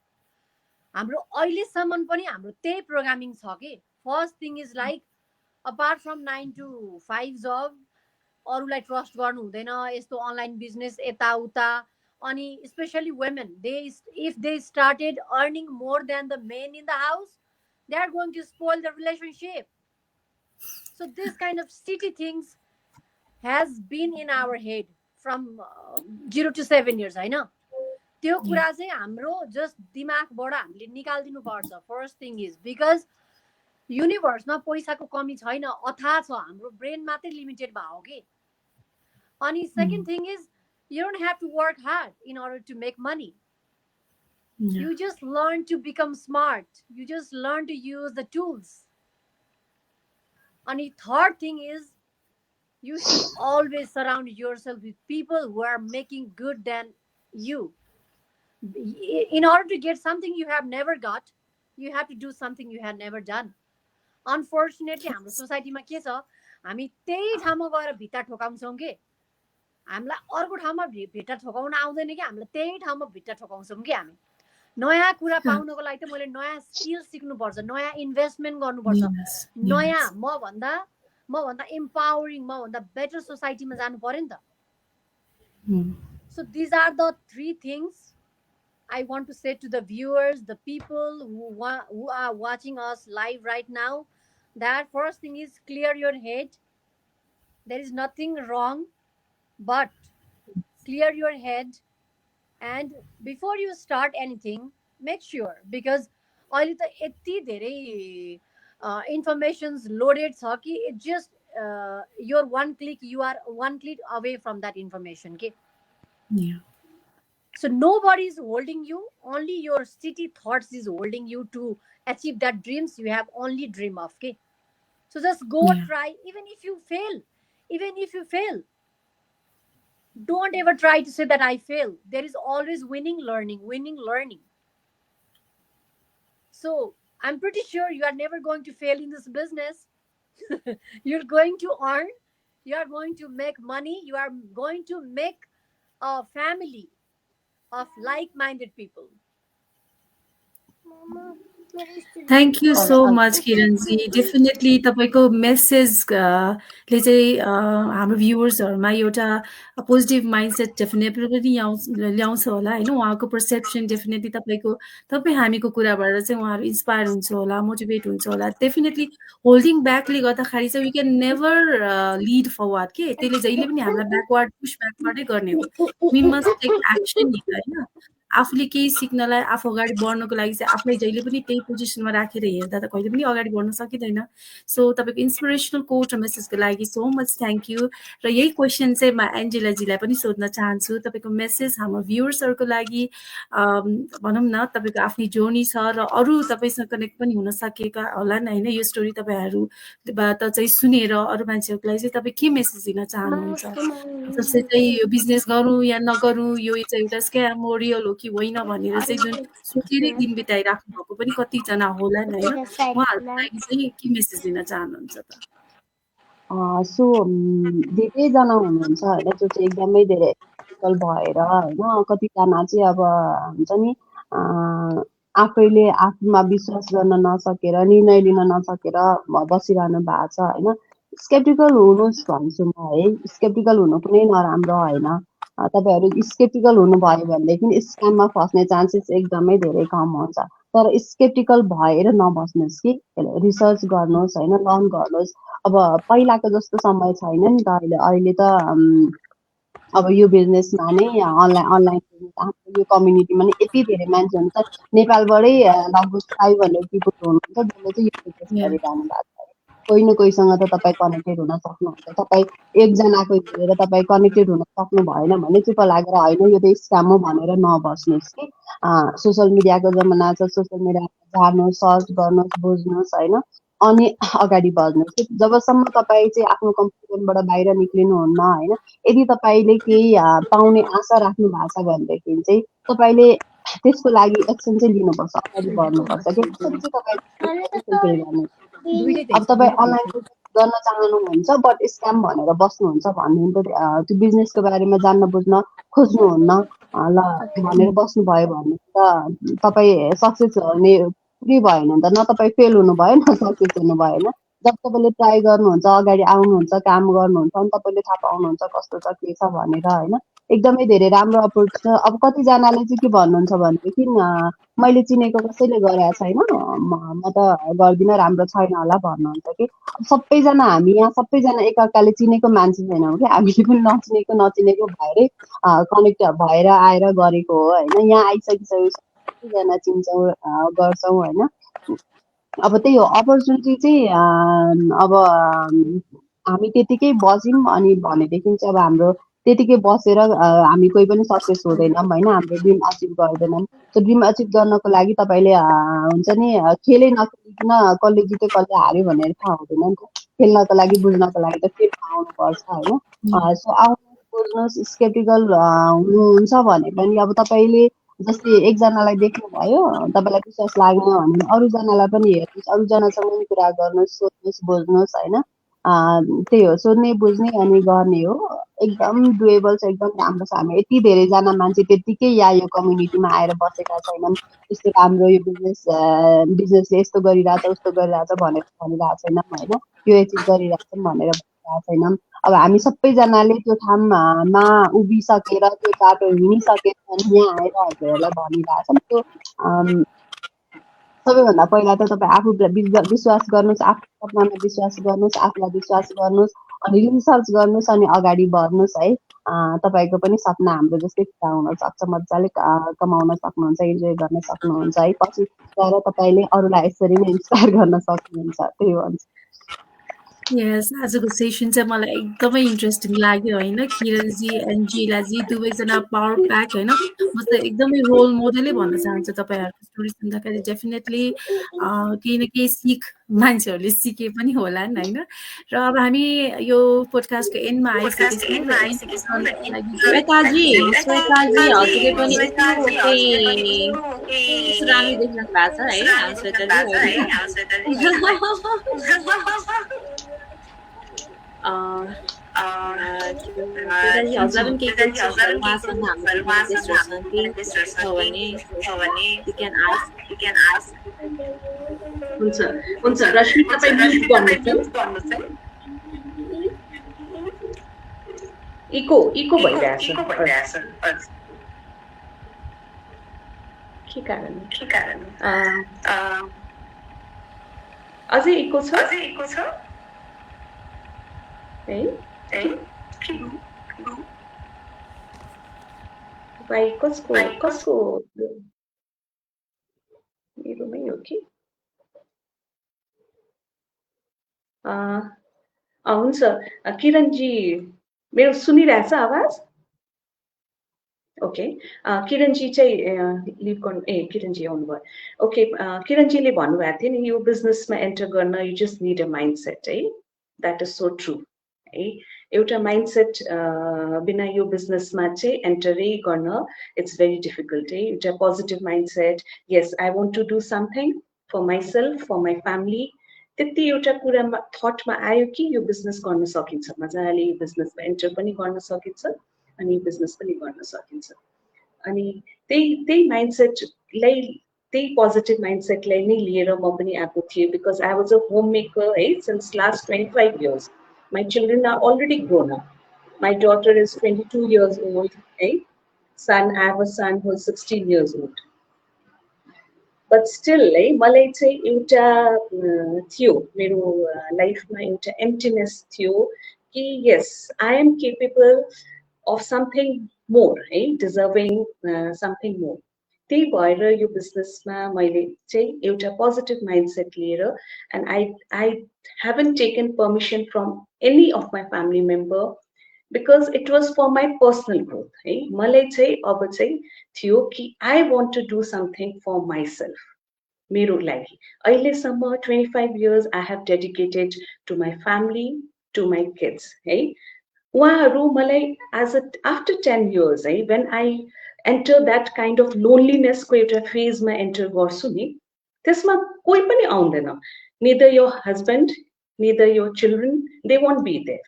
हाम्रो अहिलेसम्म पनि हाम्रो त्यही प्रोग्रामिङ छ कि first thing is like apart from 9 to 5 जब अरूलाई ट्रस्ट गर्नु हुँदैन यस्तो अनलाइन बिजनेस यताउता अनि specially women if they started earning more than the men in the house they are going to spoil the relationship so this kind of shitty things has been in our head from 0 to 7 years होइन त्यो कुरा चाहिँ हाम्रो just दिमागबाट हामीले निकालिदिनु पर्छ first thing is because युनिभर्समा पैसाको कमी छैन अथाह छ हाम्रो ब्रेन मात्रै लिमिटेड भयो कि अनि second thing is you don't have to work hard in order to make money. You just learn to become smart. You just learn to use the tools. And the third thing is you should always surround yourself with people who are making good than you. In order to get something you have never got, you have to do something you have never done. Unfortunately, हाम्रो सोसाइटीमा के छ हामी त्यही ठाउँमा गएर भित्ता ठोकाउँछौँ के हामीलाई अर्को ठाउँमा भित्ता ठोकाउन आउँदैन कि हामीलाई त्यही ठाउँमा भित्ता ठोकाउँछौँ कि हामी नयाँ कुरा पाउनको लागि त मैले नयाँ स्किल सिक्नुपर्छ नयाँ इन्भेस्टमेन्ट गर्नुपर्छ नयाँ मभन्दा एम्पावरिङ मभन्दा बेटर सोसाइटीमा जानु पर्यो नि त so these are the three things I want to say to the viewers, the people who are watching us live right now, that first thing is clear your head. There is nothing wrong, but clear your head. And before you start anything, make sure, because अहिले त यति धेरै informations loaded छ कि it just your one click, you are one click away from that information. Okay? Yeah. So nobody is holding you, only your city thoughts is holding you to achieve that dreams you have only dream of. Okay, so just go try. Even if you fail, don't ever try to say that I fail. There is always winning, learning. So I'm pretty sure you are never going to fail in this business. You're going to earn, you are going to make money, you are going to make a family of like-minded people. Thank you so much, Kiranji. Definitely, तपाईको message ले चाहिँ हाम्रो भ्युअर्सहरुमा एउटा positive mindset definitely ल्याउँछ होला हैन उहाँको perception definitely तपाई हामीको कुराबाट चाहिँ उहाँहरु इन्स्पायर हुन्छ होला मोटिभेट हुन्छ होला डेफिनेटली होल्डिङ ब्याकले गर्दाखेरि चाहिँ we can never lead forward के त्यसले जहिले पनि हामीलाई ब्याकवर्ड पुश ब्याकवर्डै गर्ने हो वी मस्ट टेक एक्सन हैन आफूले केही सिक्नलाई आफू अगाडि बढ्नको लागि चाहिँ आफूलाई जहिले पनि त्यही पोजिसनमा राखेर हेर्दा त कहिले पनि अगाडि बढ्न सकिदैन सो तपाईको इन्स्पिरेसनल कोट र मेसेजको लागि सो मच थ्यांक यू र यही क्वेशन चाहिँ म एन्जेला जीलाई पनि सोध्न चाहन्छु तपाईको मेसेज हाम्रो भ्युअर्सहरुको लागि भनौं न तपाईको आफ्नै जर्नी छ र अरु तपाईसँग कनेक्ट पनि हुन सकेका होला हैन यो स्टोरी तपाईहरुबाट चाहिँ सुनेर अरु मान्छेहरुको लागि चाहिँ तपाई के मेसेज दिन चाहनुहुन्छ जस्तै चाहिँ यो बिजनेस गरौँ या नगरौँ यो चाहिँ एउटा स्क्याम हो रियल हो कि होइन भनेर चाहिँ जुन सोचेरै दिन बिताइराख्नु भएको पनि कति जना होला हैन उहाँहरुको लागि चाहिँ के मेसेज दिन चाहनुहुन्छ त सो धेरै जना हुनुहुन्छ हैन जो चाहिँ एकदमै धेरै डिफिकल्ट भएर हैन कतिजना चाहिँ अब हुन्छ नि आफैले आफूमा विश्वास गर्न नसकेर निर्णय लिन नसकेर बसिरहनु भएको छ हैन स्केप्टिकल हुनुस् भन्छु म है स्केप्टिकल हुनु कुनै नराम्रो हैन तपाईहरु स्केप्टिकल हुनुभयो भनेदेखि स्क्याममा फस्ने चान्सेस एकदमै धेरै कम हुन्छ तर स्केप्टिकल भएर नबस्नुस् कि रिसर्च गर्नुस् हैन लर्न गर्नुस् अब पहिलाको जस्तो समय छैन नि त अहिले त अब यो बिजनेसमा नै अनलाइन बिजनेस यो कम्युनिटीमा नै यति धेरै मान्छे हुन्छ नेपालबाटै लगभग 500 पिपल हुनुहुन्छ जसले चाहिँ यो बिजनेस गरिरहनु भएको छ कोही न कोहीसँग त तपाईं कनेक्टेड हुन सक्नुहुन्छ तपाईं एकजनाको हेरेर तपाईं कनेक्टेड हुन सक्नु भएन भने चुप लागेर हैन यो त स्क्याम हो भनेर नबस्नुस् कि सोशल मिडियाको जमाना छ सोशल मिडियामा जानुस् सर्च गर्नुस् बुझ्नुस् हैन अनि अगाडि बढ्नुस् जबसम्म तपाईं चाहिँ आफ्नो कम्फर्ट जोनबाट बाहिर निक्लिनुहुन्न हैन यदि तपाईले केही पाउने आशा राख्नु भएको छ भनेदेखि चाहिँ तपाईले त्यसको लागि एक्सन चाहिँ लिनुपर्छ अगाडि बढ्नुपर्छ के त्यसपछि तपाईँ अब तपाईँ अनलाइन गर्न चाहनुहुन्छ बट स्क्याम भनेर बस्नुहुन्छ भन्नुहुन्छ त्यो बिजनेसको बारेमा जान्न बुझ्न खोज्नुहुन्न ल भनेर बस्नु भयो भने त तपाईँ सक्सेस हुने पुरै भएन नि त न तपाईँ फेल हुनु भयो न सक्सेस हुनु भएन जब तपाईले ट्राई गर्नुहुन्छ अगाडि आउनुहुन्छ काम गर्नुहुन्छ अनि तपाईले थाहा पाउनुहुन्छ कस्तो छ के छ भनेर हैन एकदमै धेरै राम्रो अपर्च्युनिटी छ। अब कतिजनाले चाहिँ के भन्नुहुन्छ भनेदेखि मैले चिनेको कसैले गरेको छैन, म त गर्दिनँ, राम्रो छैन होला भन्नुहुन्छ कि। सबैजना हामी यहाँ सबैजना एकअर्काले चिनेको मान्छे छैनौँ कि, हामीले पनि नचिनेको भएरै कनेक्ट भएर आएर गरेको हो होइन। यहाँ आइसकिसकेपछि सबैजना चिन्छौँ गर्छौँ होइन। अब त्यही हो अपर्च्युनिटी चाहिँ अब हामी त्यतिकै बस्यौँ अनि भनेदेखि चाहिँ अब हाम्रो त्यतिकै बसेर हामी कोही पनि सक्सेस हुँदैनौँ होइन, हाम्रो ड्रिम अचिभ गर्दैनौँ। सो ड्रिम अचिभ गर्नको लागि तपाईँले हुन्छ नि खेलै नखेलिकन कसले जित्यो कसले हार्यो भनेर थाहा हुँदैन नि त। खेल्नको लागि बुझ्नको लागि त फिल्डमा आउनुपर्छ होइन। सो आउनुहोस्, बुझ्नुहोस्, स्केप्टिकल हुनुहुन्छ भने पनि अब तपाईँले जस्तै एकजनालाई देख्नुभयो, तपाईँलाई विश्वास लागेन भने अरूजनालाई पनि हेर्नुहोस्, अरूजनासँग पनि कुरा गर्नुहोस्, सोध्नुहोस्, बुझ्नुहोस् होइन। त्यही हो, सोध्ने बुझ्ने अनि गर्ने हो। एकदम डुएबल छ, एकदम राम्रो छ। हामी यति धेरैजना मान्छे त्यत्तिकै या यो कम्युनिटीमा आएर बसेका छैनौँ, यस्तो राम्रो यो बिजनेसले यस्तो गरिरहेछ उस्तो गरिरहेछ भनेर भनिरहेको छैनौँ होइन, यो एचिभ गरिरहेछौँ भनेर भनिरहेको छैनौँ। अब हामी सबैजनाले त्यो ठाउँमा उभिसकेर त्यो बाटो हिँडिसकेर अनि यहाँ आएर हजुरहरूलाई भनिरहेछौँ। त्यो सबैभन्दा पहिला त तपाईँ आफू विश्वास गर्नुहोस्, आफ्नो सपनामा विश्वास गर्नुहोस्, आफूलाई विश्वास गर्नुहोस् अनि रिसर्च गर्नुहोस् अनि अगाडि बढ्नुहोस् है। तपाईँको पनि सपना हाम्रो जस्तै पुरा हुनसक्छ, मजाले कमाउन सक्नुहुन्छ, इन्जोय गर्न सक्नुहुन्छ है। पछि गएर तपाईँले अरूलाई यसरी नै इन्सपायर गर्न सक्नुहुन्छ। त्यही भन्छ। यस, आजको सेसन चाहिँ मलाई एकदमै इन्ट्रेस्टिङ लाग्यो होइन। किरणजी, एन्जिलाजी दुवैजना पावर प्याक होइन। म त एकदमै रोल मोडलै भन्न चाहन्छु तपाईँहरूको स्टोरी सुन्दाखेरि। डेफिनेटली केही न केही सिक मान्छेहरूले सिके पनि होलान् होइन। र अब हामी यो पोडकास्टको एन्डमा आइसकेछौँ र श्वेताजी हजुरले पनि यस्तो राम्रो देखिरहनु भएको छ है हाम्रो श्वेताजी। श्वेताजी हजुरलाई पनि केही क्वेसन्सहरू उहाँसँग हाम्रो गेस्टहरूसँग केही छ भने you can ask. हुन्छ रश्मि तपाईँ म्युट गर्नुहोस् है। इको भइरहेछ के कारण अझै इको छ है भाइ कसको मेरोमै हो कि हुन्छ किरणजी मेरो सुनिरहेछ आवाज? ओके किरणजी चाहिँ लिभ गर्नु किरणजी आउनुभयो। ओके किरणजीले भन्नुभएको थियो नि यो बिजनेसमा एन्टर गर्न you just need a mindset है, द्याट इज सो ट्रु है। एउटा माइन्डसेट बिना यो बिजनेसमा चाहिँ एन्टरै गर्न इट्स भेरी डिफिकल्ट है। एउटा positive mindset, yes I want to do something for myself, for my family, त्यति एउटा कुरामा थटमा आयो कि यो बिजनेस गर्न सकिन्छ, मजाले यो बिजनेसमा एन्टर पनि गर्न सकिन्छ अनि बिजनेस पनि गर्न सकिन्छ। अनि त्यही माइन्डसेटलाई, त्यही पोजिटिभ माइन्डसेटलाई नै लिएर म पनि आएको थिएँ, because I was a home maker है since last 25 years. My children are already grown up. My daughter is 22 years old. I have a son who is 16 years old. But still, मलाई चाहिँ एउटा थियो मेरो लाइफमा एउटा एम्प्टीनेस थियो कि yes, I am capable of something more, deserving something more. त्यही भएर यो बिजनेसमा मैले चाहिँ एउटा पोजिटिभ माइन्डसेट लिएर and I haven't taken permission from any of my family member because it was for my personal growth है। मलाई चाहिँ अब चाहिँ थियो कि I want to do something for myself, मेरो लागि। अहिलेसम्म 25 years I have dedicated to my family, to my kids है। उहाँहरू मलाई after 10 years है, when I enter that kind of loneliness को एउटा फेजमा एन्टर गर्छु नि, त्यसमा कोही पनि आउँदैन। Neither your husband, neither your children, they won't be there.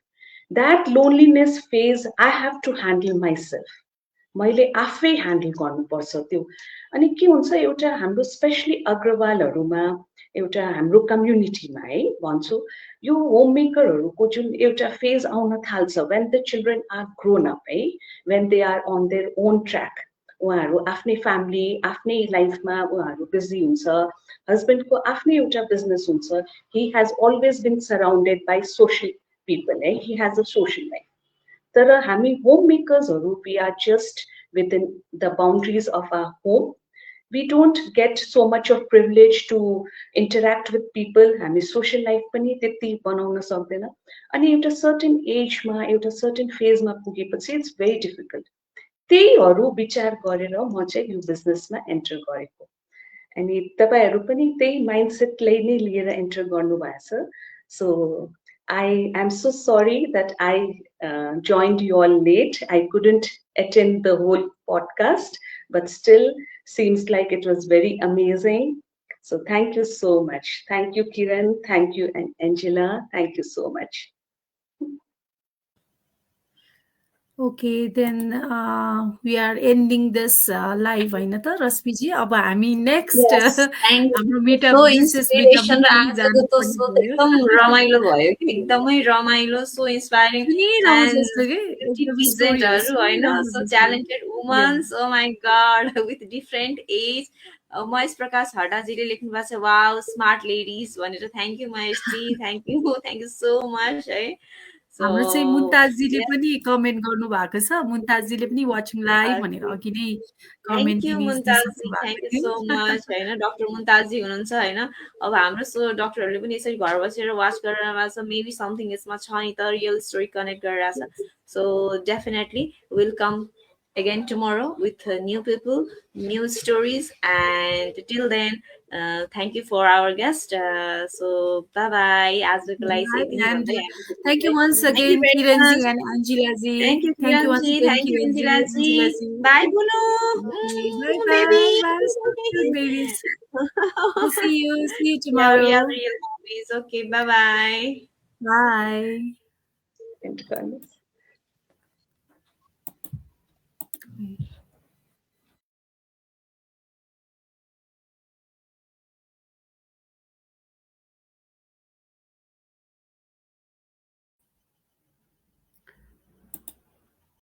That loneliness phase I have to handle myself. मैले आफै ह्यान्डल गर्नुपर्छ त्यो। अनि के हुन्छ एउटा हाम्रो स्पेसली अग्रवालहरूमा एउटा हाम्रो कम्युनिटीमा है भन्छु, यो होम मेकरहरूको जुन एउटा फेज आउन थाल्छ when the children are grown up है, when they are on their own track, उहाँहरू आफ्नै फ्यामिली आफ्नै लाइफमा उहाँहरू बिजी हुन्छ, हस्बेन्डको आफ्नै एउटा बिजनेस हुन्छ, he has always been surrounded by social people है, he has a social life. तर हामी होम मेकर्सहरू we are just within the boundaries of our home, we don't get so much of privilege to interact with people, हामी social life पनि त्यति बनाउन सक्दैन। अनि एउटा सर्टेन एजमा एउटा सर्टेन फेजमा पुगेपछि इट्स भेरी डिफिकल्ट। त्यहीहरू विचार गरेर म चाहिँ यो बिजनेसमा एन्टर गरेको। अनि तपाईँहरू पनि त्यही माइन्डसेटलाई नै लिएर एन्टर गर्नुभएछ। So I am so sorry that I joined you all late. I couldn't attend the whole podcast, but still seems like it was very amazing. So thank you so much. Thank you, Kiran. Thank you, Angela. Thank you so much. Okay, then we are ending this live होइन त रश्मिजी? अब हामी next Yes, thank हाम्रो you. Meta So विशेष मेटा inspiration र आजको त जानुपर्ने सो भयो। एकदम रमाइलो भयो कि, एकदमै रमाइलो, सो इन्सपायरिङ सुनिरहँ एन्ड जस्तो के ब्युटी एकदम स्टोरीहरू प्रेजेन्टहरू होइन, सुनिरहँ सो जस्तो। Talented womens, oh my god, with different age. Mahesh Prakash हटाजीले लेख्नु भएको छ वाउ स्मार्ट लेडिज भनेर। Thank you Maheshji, thank you so much है। हाम्रो चाहिँ सो मुन्ताजजीले पनि कमेन्ट गर्नु भएको छ। मुन्ताजजीले पनि वाचिङ लाइभ भनेर अघि नै कमेन्ट थ्याङ्क यू दिइसक्नु मुन्ताजी, भएको थ्याङ्क यू थियो। सो मच होइन। डक्टर मुन्ताजी हुनुहुन्छ होइन। अब हाम्रो सो डक्टरहरूले पनि यसरी घर बसेर वाच गरेर भएको छ, मेबी समथिङ यसमा छ नि त, रियल स्टोरी कनेक्ट गरिरहेको छ। So definitely will come again tomorrow with new people, new stories, and till then thank you for our guest. So bye bye, आजको लागि चाहिँ यति नै And भन्दै हामी thank you once thank you again, very Kiranji much. and Anjilaji. Thank you, Thank you once Kiranji. again, Thank you, Kiranji, Indilaji. Anjilaji. Bye, Bunu. Bye Baby. bye. Bye, cute babies. We'll see you. See you Yeah, we are tomorrow. real movies. Okay, bye bye. Bye. Thank you.